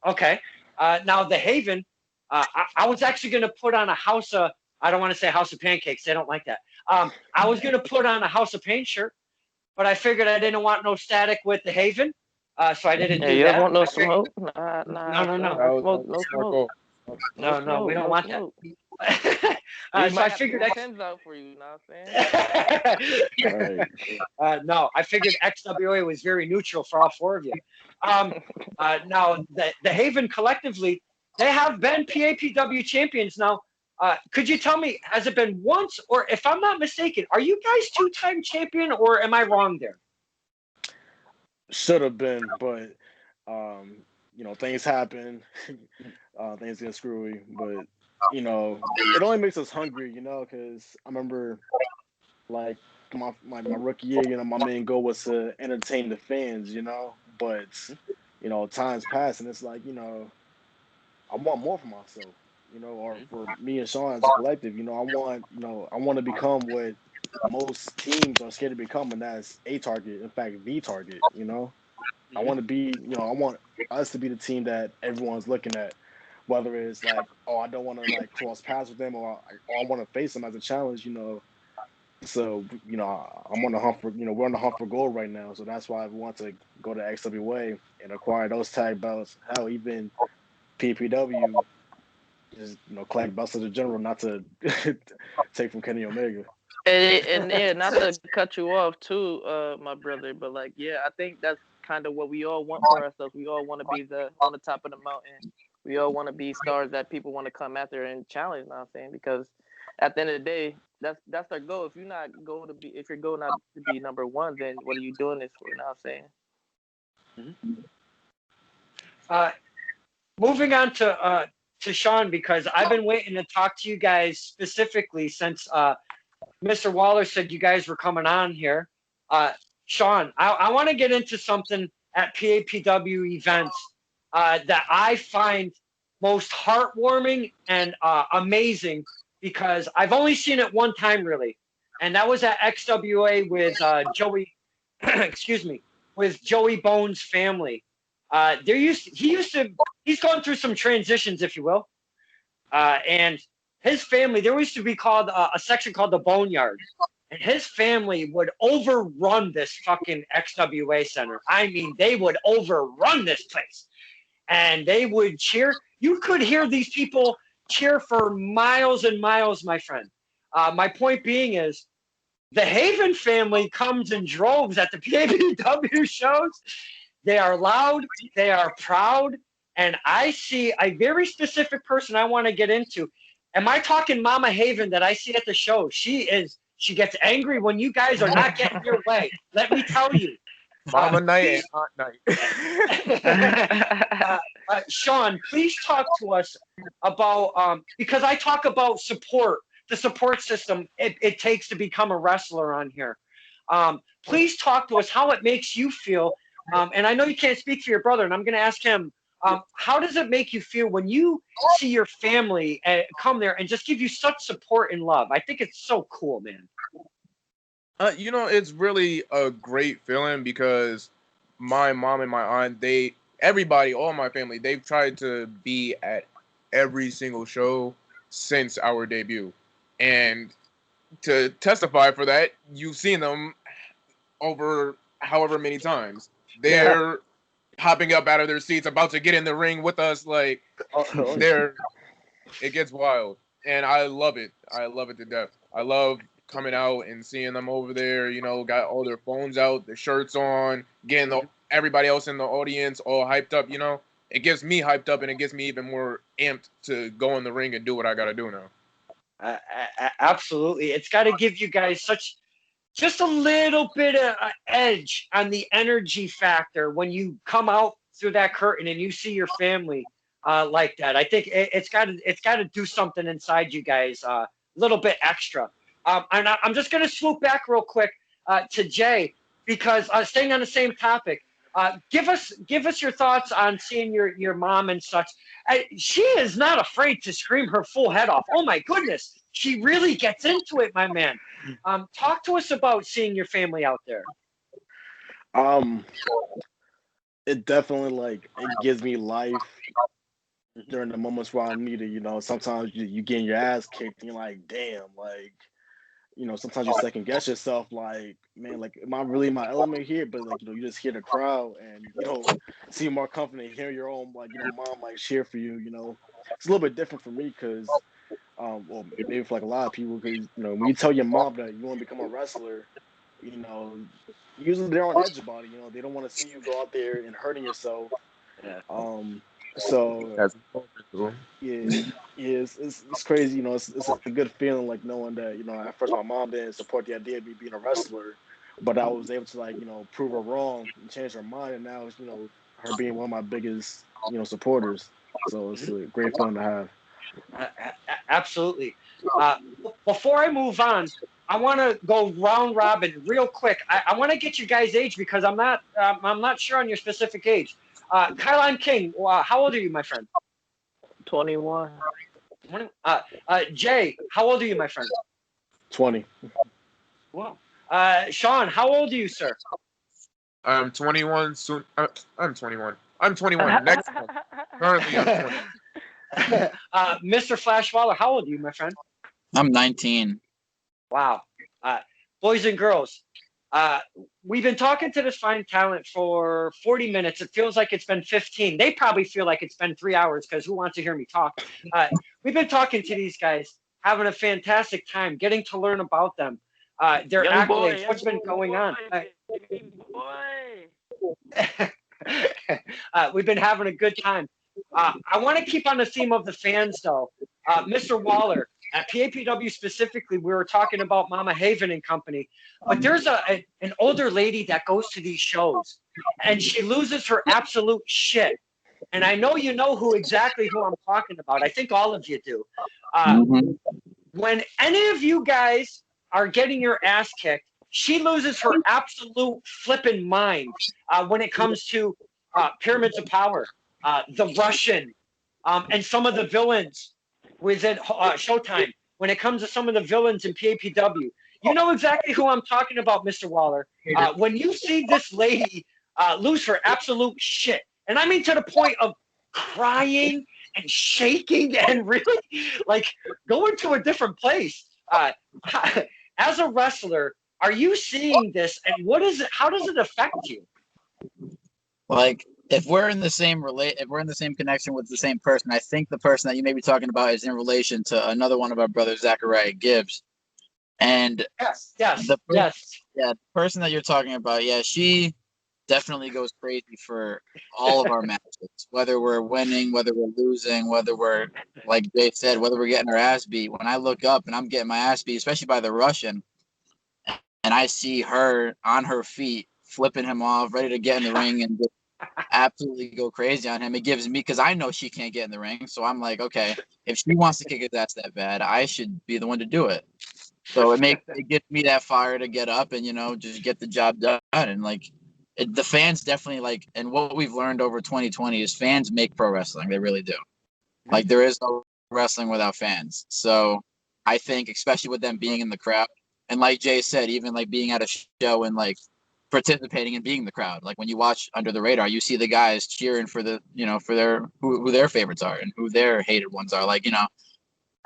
Okay. Now, the Haven, I was actually going to put on a house of, I don't want to say house of pancakes. They don't like that. I was gonna put on a House of Pain shirt, but I figured I didn't want no static with the Haven, so I didn't Hey, do you guys that. want no smoke? Nah, No, no, no, no smoke, no Smart smoke, goal. no no, we smoke, don't no want smoke. that. We So might I have to figured get X. Tim's out for you. You know what I'm saying? Right. No, I figured XWA was very neutral for all four of you. Now, the Haven collectively, they have been PAPW champions. Now, could you tell me, has it been once, or if I'm not mistaken, are you guys two-time champion, or am I wrong there? Should have been, but things happen. Things get screwy, but it only makes us hungry, because I remember like my rookie year, my main goal was to entertain the fans, but times pass and it's like, I want more for myself, or for me and Shawn as a collective, I want to become what most teams are scared to become, and that's a target, in fact, the target, I want to be, I want us to be the team that everyone's looking at, whether it's like, oh, I don't want to like cross paths with them, or I want to face them as a challenge, So, I'm on the hunt for, we're on the hunt for gold right now. So that's why I want to go to XWA and acquire those tag belts. Hell, even PPW, just, collect belts as a general, not to take from Kenny Omega. And yeah, not to cut you off too, my brother, but like, yeah, I think that's kind of what we all want for ourselves. We all want to be on the top of the mountain. We all want to be stars that people want to come after and challenge. You know what I'm saying? Because at the end of the day, that's our goal. If your goal not to be number one, then what are you doing this for? You know what I'm saying? Moving on to Shawn, because I've been waiting to talk to you guys specifically since Mr. Waller said you guys were coming on here. Shawn, I want to get into something at PAPW events that I find most heartwarming and amazing, because I've only seen it one time really, and that was at XWA with Joey, excuse me, with Joey Bones' family. He's gone through some transitions, if you will, and his family, there used to be called a section called the Boneyard, and his family would overrun this fucking XWA center. I mean, they would overrun this place, and they would cheer. You could hear these people cheer for miles and miles, my friend. My point being is, the Haven family comes in droves at the PAPW shows. They are loud, they are proud, and I see a very specific person I want to get into. Am I talking Mama Haven that I see at the show? She gets angry when you guys are not getting your way. Let me tell you. Mama Knight and Aunt Knight. Shawn, please talk to us about because I talk about support, the support system it takes to become a wrestler on here. Please talk to us how it makes you feel. And I know you can't speak for your brother, and I'm going to ask him, how does it make you feel when you see your family come there and just give you such support and love? I think it's so cool, man. It's really a great feeling because my mom and my aunt, everybody, all my family, they've tried to be at every single show since our debut. And to testify for that, you've seen them over however many times. They're hopping up out of their seats, about to get in the ring with us. Like, it gets wild. And I love it. I love it to death. I love coming out and seeing them over there, got all their phones out, their shirts on, getting everybody else in the audience all hyped up, It gets me hyped up, and it gets me even more amped to go in the ring and do what I got to do now. Absolutely. It's got to give you guys just a little bit of edge on the energy factor when you come out through that curtain and you see your family like that. I think it's got to do something inside you guys a little bit extra. And I'm just going to swoop back real quick to Jay, because staying on the same topic, give us your thoughts on seeing your mom and such. She is not afraid to scream her full head off. Oh my goodness, she really gets into it, my man. Talk to us about seeing your family out there. It definitely it gives me life during the moments where I need it. Sometimes you getting your ass kicked and you're like, damn, sometimes you second guess yourself, like, man, like, am I really in my element here? But like, you just hear the crowd and you don't seem more confident hearing your own, like, mom like cheer for you. It's a little bit different for me because, well, maybe for like a lot of people, because when you tell your mom that you want to become a wrestler, you know, usually they're on edge about it. They don't want to see you go out there and hurting yourself. Yeah. So That's cool. yeah, yeah, it's crazy. It's a good feeling, like knowing that at first my mom didn't support the idea of me being a wrestler, but I was able to, like, prove her wrong and change her mind, and now it's her being one of my biggest supporters. So it's a great feeling to have. Absolutely. Before I move on, I want to go round robin real quick. I want to get your guys' age because I'm not sure on your specific age. Kylon King, how old are you, my friend? 21. Jay, how old are you, my friend? 20. Wow. Shawn, how old are you, sir? I'm 21 soon. I'm 21. I'm 21 next month. Currently, I'm 20. Mr. Flash Waller, how old are you, my friend? I'm 19. Wow. Boys and girls, we've been talking to this fine talent for 40 minutes. It feels like it's been 15. They probably feel like it's been 3 hours because who wants to hear me talk? We've been talking to these guys, having a fantastic time, getting to learn about them, their accolades, what's been going on. We've been having a good time. I want to keep on the theme of the fans, though. Mr. Waller, at PAPW specifically, we were talking about Mama Haven and company, but there's an older lady that goes to these shows, and she loses her absolute shit. And I know you know who I'm talking about. I think all of you do. When any of you guys are getting your ass kicked, she loses her absolute flipping mind when it comes to Pyramids of Power, the Russian, and some of the villains within Showtime. When it comes to some of the villains in PAPW, you know exactly who I'm talking about, Mr. Waller. When you see this lady lose her absolute shit, and I mean to the point of crying and shaking and really like going to a different place. As a wrestler, are you seeing this, and what is it? How does it affect you? Like, if we're in the same connection with the same person, I think the person that you may be talking about is in relation to another one of our brothers, Zachariah Gibbs. And Yes. Yeah, the person that you're talking about, yeah, she definitely goes crazy for all of our matches, whether we're winning, whether we're losing, whether we're, like Jay said, whether we're getting our ass beat. When I look up and I'm getting my ass beat, especially by the Russian, and I see her on her feet, flipping him off, ready to get in the ring and just absolutely go crazy on him, it gives me, because I know she can't get in the ring, so I'm like, okay, if she wants to kick his ass that bad, I should be the one to do it. So it gets me that fire to get up and just get the job done. And like the fans definitely like, and what we've learned over 2020 is fans make pro wrestling. They really do. Like, there is no wrestling without fans. So I think, especially with them being in the crowd, and like Jay said, even like being at a show and like participating and being in the crowd, like when you watch Under the Radar, you see the guys cheering for the for their who their favorites are and who their hated ones are. Like,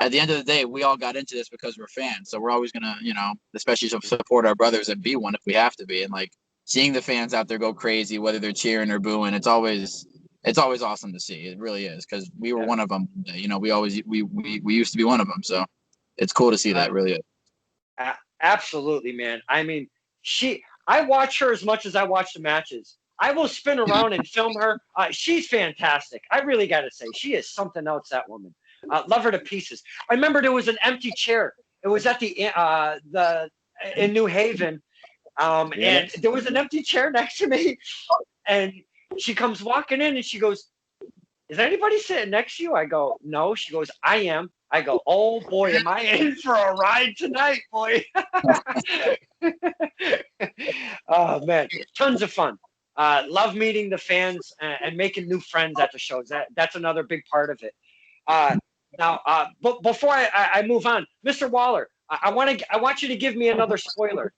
at the end of the day, we all got into this because we're fans. So we're always going to, especially support our brothers and be one if we have to be. And like seeing the fans out there go crazy, whether they're cheering or booing, it's always awesome to see. It really is, because we were one of them. We used to be one of them. So it's cool to see that, really is. Absolutely, man. I mean, I watch her as much as I watch the matches. I will spin around and film her. She's fantastic. I really got to say, she is something else, that woman. Love her to pieces. I remember there was an empty chair. It was at in New Haven, and there was an empty chair next to me, and she comes walking in and she goes, "Is anybody sitting next to you?" I go, "No." She goes, "I am." I go, "Oh boy, am I in for a ride tonight, boy." Oh man, tons of fun. Love meeting the fans and making new friends at the shows. That's another big part of it. Now, but before I move on, Mr. Waller, I want you to give me another spoiler.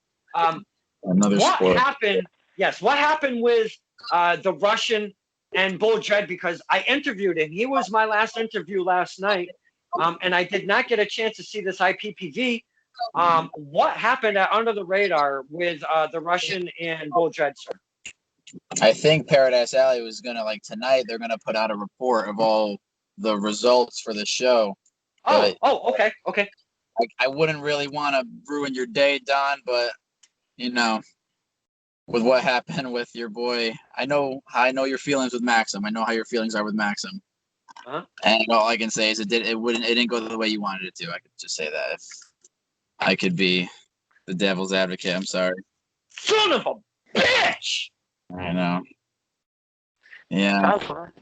What happened? Yes, what happened with the Russian and Bull Dread? Because I interviewed him. He was my last interview last night, and I did not get a chance to see this IPPV. what happened at Under the Radar with the Russian and Bull Dreadster? I think Paradise Alley was gonna tonight. They're gonna put out a report of all the results for the show. But Okay. I wouldn't really want to ruin your day, Don. But with what happened with your boy, I know your feelings with Maxim. I know how your feelings are with Maxim. Uh-huh. And all I can say is it didn't go the way you wanted it to. I could just say that. If I could be the devil's advocate, I'm sorry. Son of a bitch! I know. Yeah. That's fine.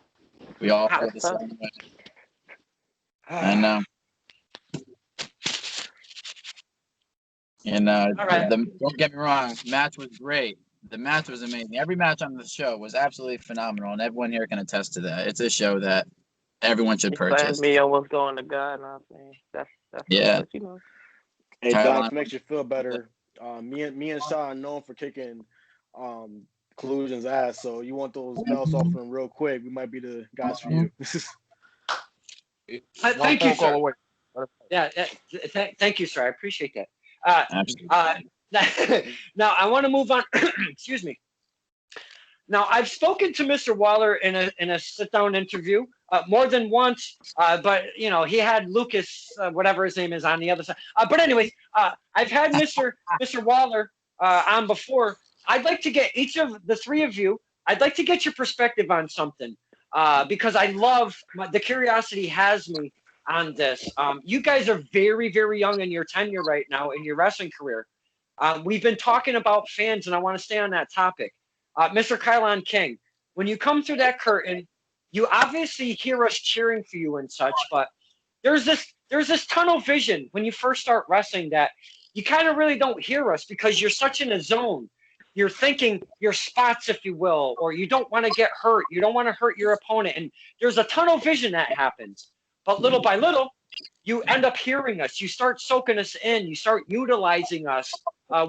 We all feel the same way. I know. All right. Don't get me wrong. Match was great. The match was amazing. Every match on the show was absolutely phenomenal, and everyone here can attest to that. It's a show that everyone should purchase. Me almost going to God, and I'm saying that's Yeah. What. Hey, Kylon. Doc, to make you feel better, me and Shawn are known for kicking Collusion's ass. So you want those belts off him real quick? We might be the guys for you. Thank you, phone call sir. away. Yeah, thank you, sir. I appreciate that. Absolutely. Now I want to move on. Excuse me. Now I've spoken to Mr. Waller in a sit-down interview more than once, but he had Lucas, whatever his name is, on the other side. But anyways, I've had Mr. Waller on before. I'd like to get each of the three of you. I'd like to get your perspective on something because I love the curiosity has me on this. You guys are very, very young in your tenure right now in your wrestling career. We've been talking about fans, and I want to stay on that topic. Mr. Kylon King, when you come through that curtain, you obviously hear us cheering for you and such, but there's this tunnel vision when you first start wrestling that you kind of really don't hear us because you're such in a zone. You're thinking your spots, if you will, or you don't want to get hurt. You don't want to hurt your opponent, and there's a tunnel vision that happens. But little by little, you end up hearing us. You start soaking us in. You start utilizing us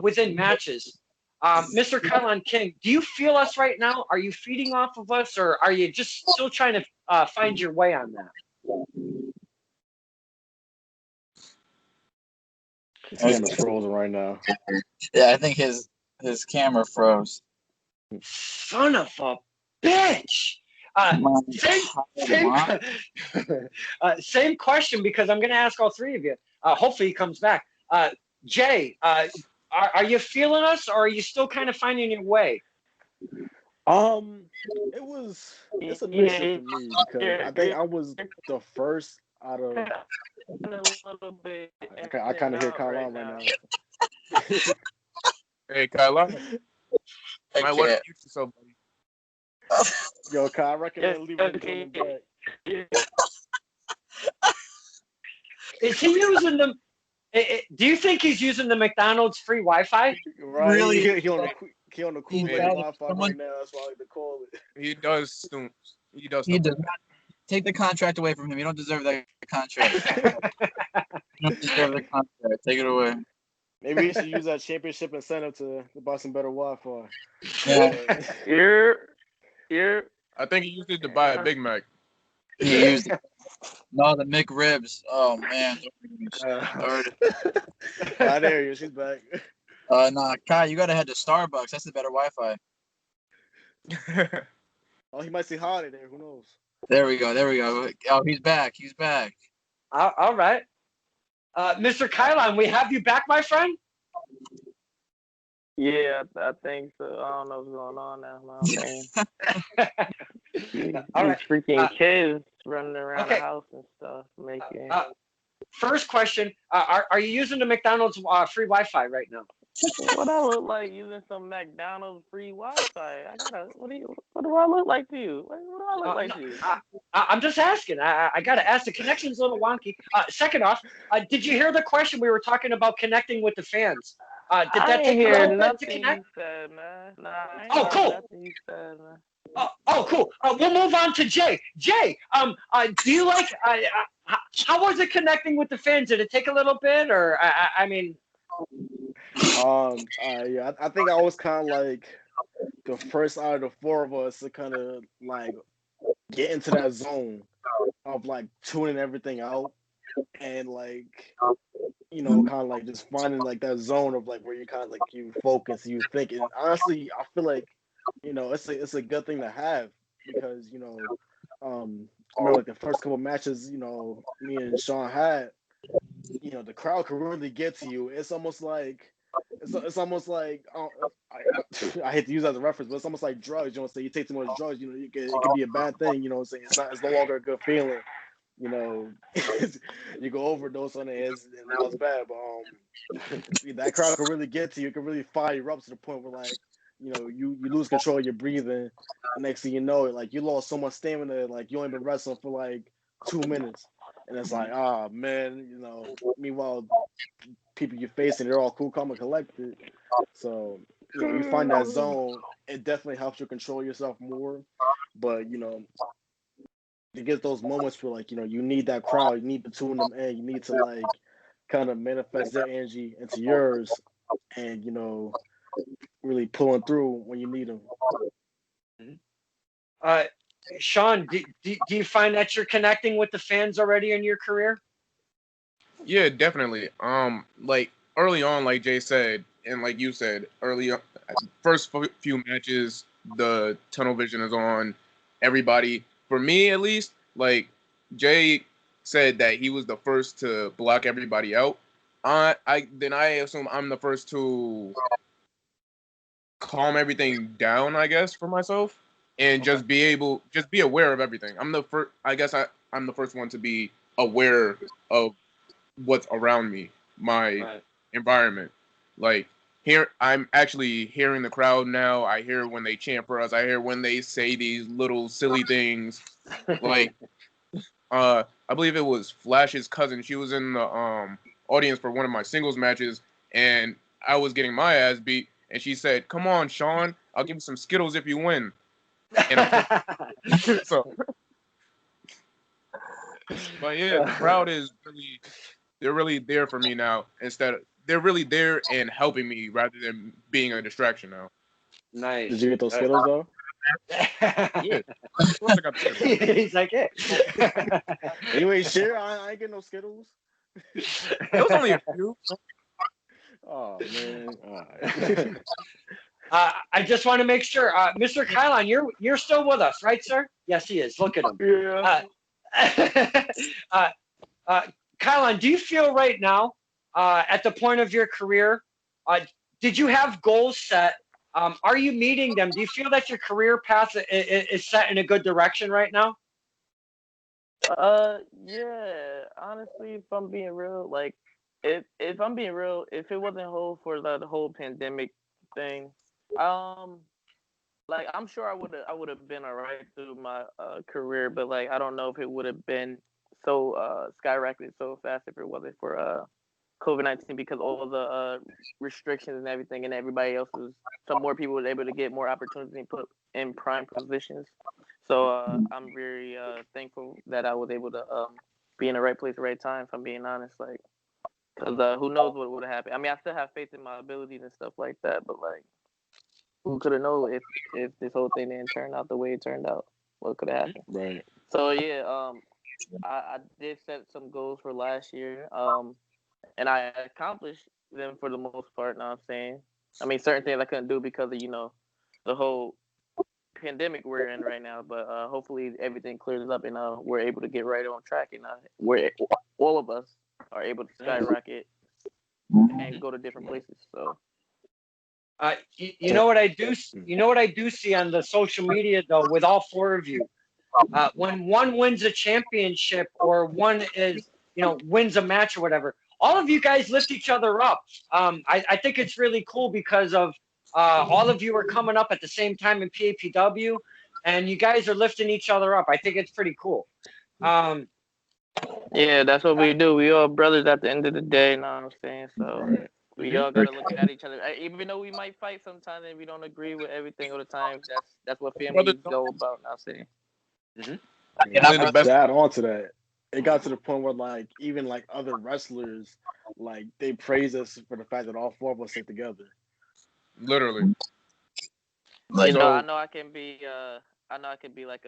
within matches. Mr. Kylon King, do you feel us right now? Are you feeding off of us, or are you just still trying to find your way on that? His camera's frozen right now. Yeah, I think his camera froze. Son of a bitch! Same question because I'm going to ask all three of you. Hopefully he comes back. Jay, are you feeling us, or are you still kind of finding your way? It's a mixture for me because I think I was the first out of. I kind of hear Kylon right now. Hey, Kylon. You might want to mute yourself, buddy. Yo, Kyle, I recommend leaving him back. Is he using them? Do you think he's using the McDonald's free Wi-Fi? Right, Really? He on the cool Wi-Fi right now. That's why I like to call it. He does. He does. He does not take the contract away from him. You don't deserve that contract. You don't deserve the contract. Take it away. Maybe he should use that championship incentive to buy some better Wi-Fi. Yeah. Here. I think he used it to buy a Big Mac. He used it. No, the McRibs. Oh man. I dare you. She's back. Nah, Kai, you gotta head to Starbucks. That's the better Wi-Fi. Oh, he might see Hardy there. Who knows? There we go. Oh, he's back. All right. Mr. Kylon, we have you back, my friend? Yeah, I think so. I don't know what's going on now. All right. Freaking kids running around the house and stuff. First question: Are you using the McDonald's free Wi-Fi right now? What I look like using some McDonald's free Wi-Fi? What do I look like to you? What do I look like to you? I'm just asking. I gotta ask. The connection's a little wonky. Second off, did you hear the question? We were talking about connecting with the fans. Did that take a little bit to connect? Said, man. Oh, cool. Nothing you said, man. Oh, cool. We'll move on to Jay. Jay, do you like? How was it connecting with the fans? Did it take a little bit, or I mean? Yeah, I think I was kind of like the first out of the four of us to kind of like get into that zone of like tuning everything out and like kind of like just finding like that zone of like where you kind of like you focus, you think, and honestly, I feel like it's a good thing to have because I remember like the first couple matches me and Shawn had, the crowd can really get to you. It's almost like it's almost like I hate to use that as a reference, but it's almost like drugs. You know, say you take too much drugs, it can be a bad thing. You know, what I'm saying it's no longer a good feeling. You know, you go overdose on it, and now it's bad. But that crowd can really get to you. It can really fire you up to the point where like you lose control of your breathing. And next thing you know, like you lost so much stamina, like you only been wrestling for like 2 minutes, and it's like man, Meanwhile, people you're facing, they're all cool, calm, and collected. So you find that zone, it definitely helps you control yourself more. But to get those moments where like you need that crowd, you need to tune them in, you need to like kind of manifest their energy into yours, and really pulling through when you need them. Shawn, do you find that you're connecting with the fans already in your career? Yeah, definitely. Like early on, like Jay said, and like you said, early on, first few matches, the tunnel vision is on everybody. For me, at least, like Jay said that he was the first to block everybody out. I assume I'm the first to calm everything down, I guess, for myself, and just be aware of everything. I'm the first. I guess I'm the first one to be aware of what's around me, my environment. Like here, I'm actually hearing the crowd now. I hear when they chant for us. I hear when they say these little silly things. Like, I believe it was Flash's cousin. She was in the audience for one of my singles matches, and I was getting my ass beat. And she said, "Come on, Shawn, I'll give you some Skittles if you win." And so, but yeah, the crowd is they're really there for me now. They're really there and helping me rather than being a distraction now. Nice. Did you get those Skittles though? Yeah, of course I got the Skittles. He's like, yeah. You ain't sure? I ain't getting no Skittles. It was only a few. Oh man. All right. I just want to make sure, Mr. Kylon, you're still with us, right, sir? Yes, he is. Look at him. Yeah. Kylon, do you feel right now, at the point of your career, did you have goals set? Are you meeting them? Do you feel that your career path is set in a good direction right now? Yeah. Honestly, if I'm being real, like, if I'm being real, if it wasn't for the whole pandemic thing, like I'm sure I would have been all right through my career, but like I don't know if it would have been so skyrocketed so fast if it wasn't for COVID-19, because all the restrictions and everything, and everybody else was, some more people were able to get more opportunity and put in prime positions. So I'm very thankful that I was able to be in the right place at the right time. If I'm being honest, like, because who knows what would have happened. I mean, I still have faith in my abilities and stuff like that, but like, who could have known if this whole thing didn't turn out the way it turned out? What could have happened? Right. So yeah, I did set some goals for last year, and I accomplished them for the most part. Know what I'm saying? I mean, certain things I couldn't do because of the whole pandemic we're in right now. But hopefully everything clears up and we're able to get right on track, and we're all of us are able to skyrocket and go to different places. So. You know what I do? You know what I do see on the social media though, with all four of you, when one wins a championship or one is wins a match or whatever, all of you guys lift each other up. I think it's really cool because of all of you are coming up at the same time in PAPW, and you guys are lifting each other up. I think it's pretty cool. Yeah, that's what we do. We all brothers at the end of the day. Know what I'm saying? So. Right. We all gotta look at each other, even though we might fight sometimes and we don't agree with everything all the time. That's what family is all about. Now, saying. Mm-hmm. The best. To add on to that, it got to the point where like even like other wrestlers, like they praise us for the fact that all four of us stick together. Literally. I know I can be like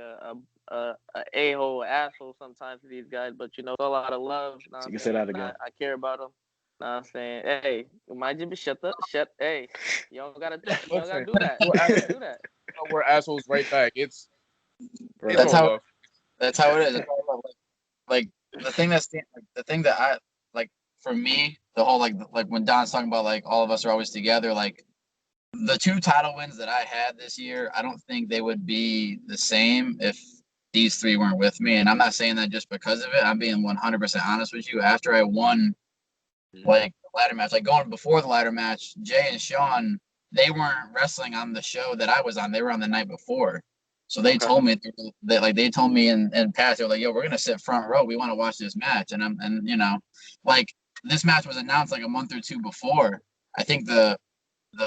a-hole asshole sometimes to these guys, but you know, it's all out of love. You know what You I'm can say saying? that again. I care about them. You know what I'm saying? Hey, mind you, be shut. Hey, you don't gotta do Listen, that. we're, You don't gotta do that. we're assholes right back. It's Right. That's all how love. that's how it is. It's all about, like the thing that I like for me, the whole like when Don's talking about like all of us are always together, like the 2 title wins that I had this year, I don't think they would be the same if these 3 weren't with me. And I'm not saying that just because of it. I'm being 100% honest with you. After I won like the ladder match, like going before the ladder match, Jay and Shawn, they weren't wrestling on the show that I was on. They were on the night before. So they Okay. told me that like they told me in past, they were like, yo, we're gonna sit front row. We want to watch this match. And you know, like this match was announced like a month or 2 before. I think the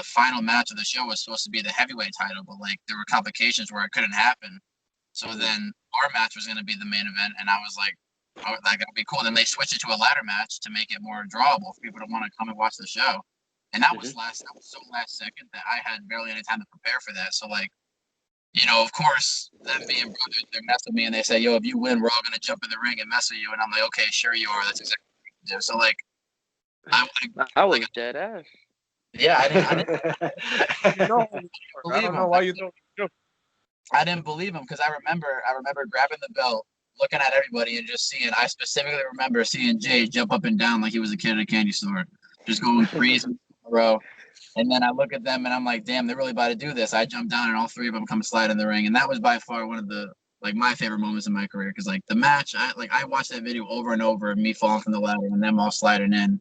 final match of the show was supposed to be the heavyweight title, but like there were complications where it couldn't happen. So then our match was going to be the main event, and I was like, oh, that would be cool. Then they switched it to a ladder match to make it more drawable for people to want to come and watch the show. And that was so last second that I had barely any time to prepare for that. So like, you know, of course, them being brothers, they mess with me and they say, yo, if you win, we're all going to jump in the ring and mess with you. And I'm like, okay, sure you are. That's exactly what you do. So like, I was dead ass. yeah, I didn't You know, I believe don't him. know why you don't. I didn't believe him because I remember grabbing the belt, looking at everybody, and just seeing. I specifically remember seeing Jay jump up and down like he was a kid at a candy store, just going crazy in a row. And then I look at them and I'm like, damn, they're really about to do this. I jump down and all 3 of them come slide in the ring, and that was by far one of the like my favorite moments in my career because like the match, I watched that video over and over of me falling from the ladder and them all sliding in.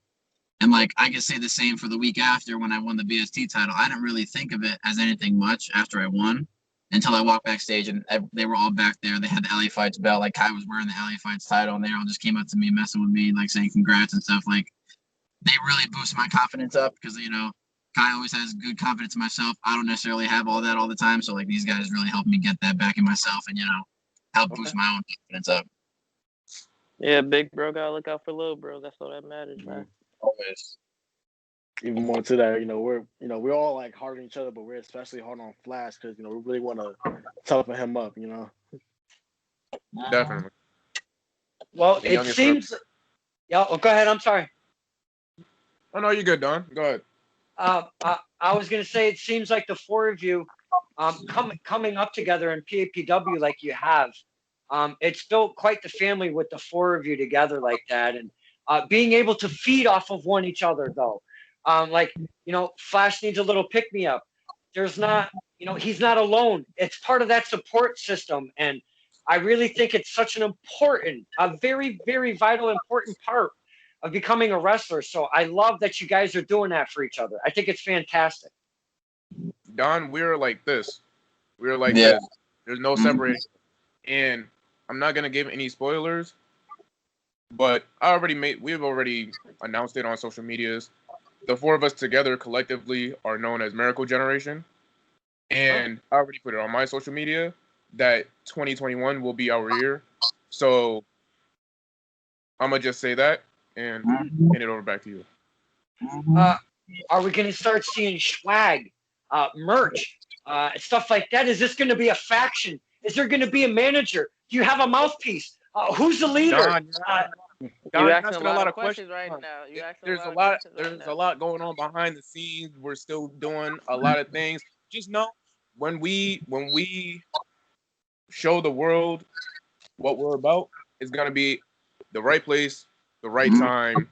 And like I could say the same for the week after when I won the BST title. I didn't really think of it as anything much after I won until I walked backstage and they were all back there. They had the LA Fights belt. Like Kai was wearing the LA Fights title, and they all just came up to me, messing with me, like saying congrats and stuff. Like they really boost my confidence up because you know Kai always has good confidence in myself. I don't necessarily have all that all the time, so like these guys really helped me get that back in myself, and you know help boost my own confidence up. Yeah, big bro gotta look out for little bro. That's all that matters, man. Always. Even more to that, we're all like hard on each other, but we're especially hard on Flash because we really want to toughen him up. Definitely. Well, The it youngest seems. Yeah. Oh, go ahead. I'm sorry. Oh no, you're good, Don. Go ahead. I was gonna say it seems like the 4 of you, coming up together in PAPW like you have, it's built quite the family with the 4 of you together like that, and being able to feed off of one each other though. Like Flash needs a little pick me up. There's not, he's not alone. It's part of that support system, and I really think it's such an important, a very, very vital, important part of becoming a wrestler. So I love that you guys are doing that for each other. I think it's fantastic. Don, we're like this. We're like Yeah. this. There's no separating. And I'm not gonna give any spoilers, but we've already announced it on social medias. The 4 of us together collectively are known as Miracle Generation. And I already put it on my social media that 2021 will be our year. So I'm gonna just say that and hand it over back to you. Are we going to start seeing swag, merch, stuff like that? Is this going to be a faction? Is there going to be a manager? Do you have a mouthpiece? Who's the leader? Don, You're asking asking a lot of questions right now. There's a lot going on behind the scenes. We're still doing a lot of things. Just know when we show the world what we're about, it's gonna be the right place, the right time,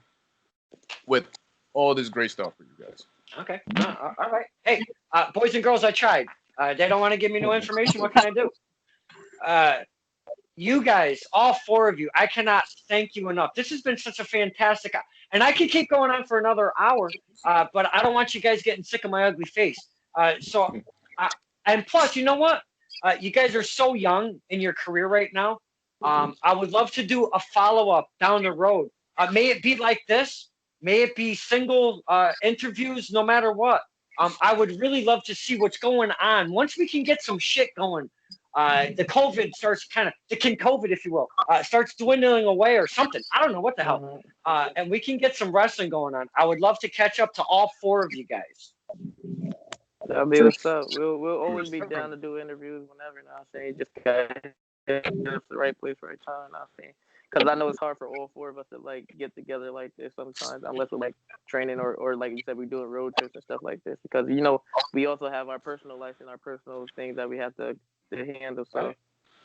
with all this great stuff for you guys. Okay. All right. Hey, boys and girls, I tried. They don't want to give me no information. What can I do? You guys, all 4 of you, I cannot thank you enough. This has been such a fantastic, and I could keep going on for another hour, but I don't want you guys getting sick of my ugly face. And plus, you know what? You guys are so young in your career right now. I would love to do a follow-up down the road. May it be like this. May it be single interviews, no matter what. I would really love to see what's going on. Once we can get some shit going, the COVID starts the COVID, if you will, starts dwindling away or something. I don't know what the hell. And we can get some wrestling going on. I would love to catch up to all 4 of you guys. That'll be what's up. We'll always be down to do interviews whenever. Now, saying just the right place, right time. I'm saying, because I know it's hard for all four of us to like get together like this sometimes, unless we're like training or like you said, we're doing road trips and stuff like this. Because we also have our personal life and our personal things that we have to handle. So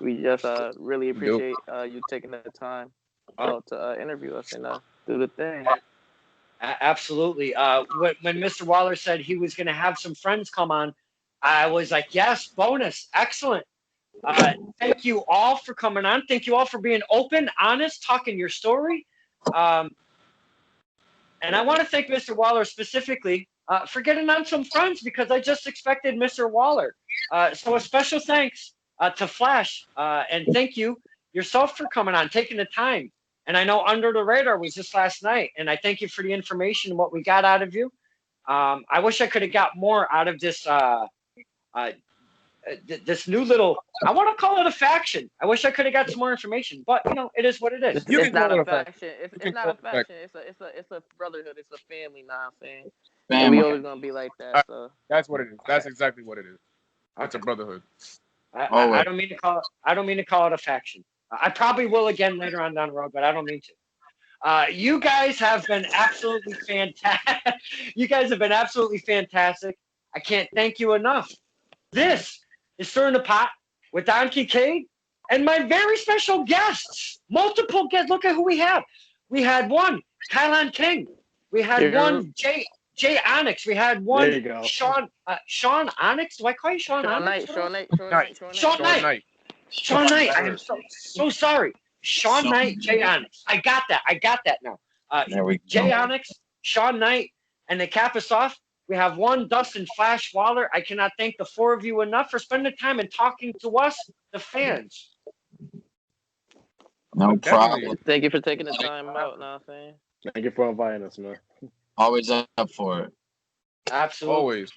we just really appreciate you taking the time out to interview us and do the thing. Absolutely. When Mr. Waller said he was going to have some friends come on, I was like, yes, bonus, excellent. Thank you all for coming on. Thank you all for being open, honest, talking your story. And I want to thank Mr. Waller specifically for getting on some friends because I just expected Mr. Waller. So a special thanks to Flash and thank you yourself for coming on, taking the time. And I know Under the Radar was just last night, and I thank you for the information and what we got out of you. I wish I could have got more out of this this new little, I want to call it a faction. I wish I could have got some more information, but it is what it is. It's not a faction. It's not a faction. It's a brotherhood. It's a family. Nah, I'm saying. And we always gonna be like that. So that's what it is. That's exactly what it is. It's a brotherhood. I don't mean to call it a faction. I probably will again later on down the road, but I don't mean to. You guys have been absolutely fantastic. You guys have been absolutely fantastic. I can't thank you enough. This is Stirring the Pot with Don Kincaid and my very special guests. Multiple guests. Look at who we have. We had one, Kylon King. We had one, Jay Onyx. We had one, Shawn Onyx. Do I call you Shawn Onyx? Shawn Knight. Shawn Knight. I am so sorry. Shawn Knight, Jay Onyx. I got that now. Jay Onyx, Shawn Knight, and to cap us off, we have one, Dustin Flash Waller. I cannot thank the four of you enough for spending time and talking to us, the fans. No problem. Thank you for taking the time out. Now, saying. Thank you for inviting us, man. Always up for it. Absolutely. Always.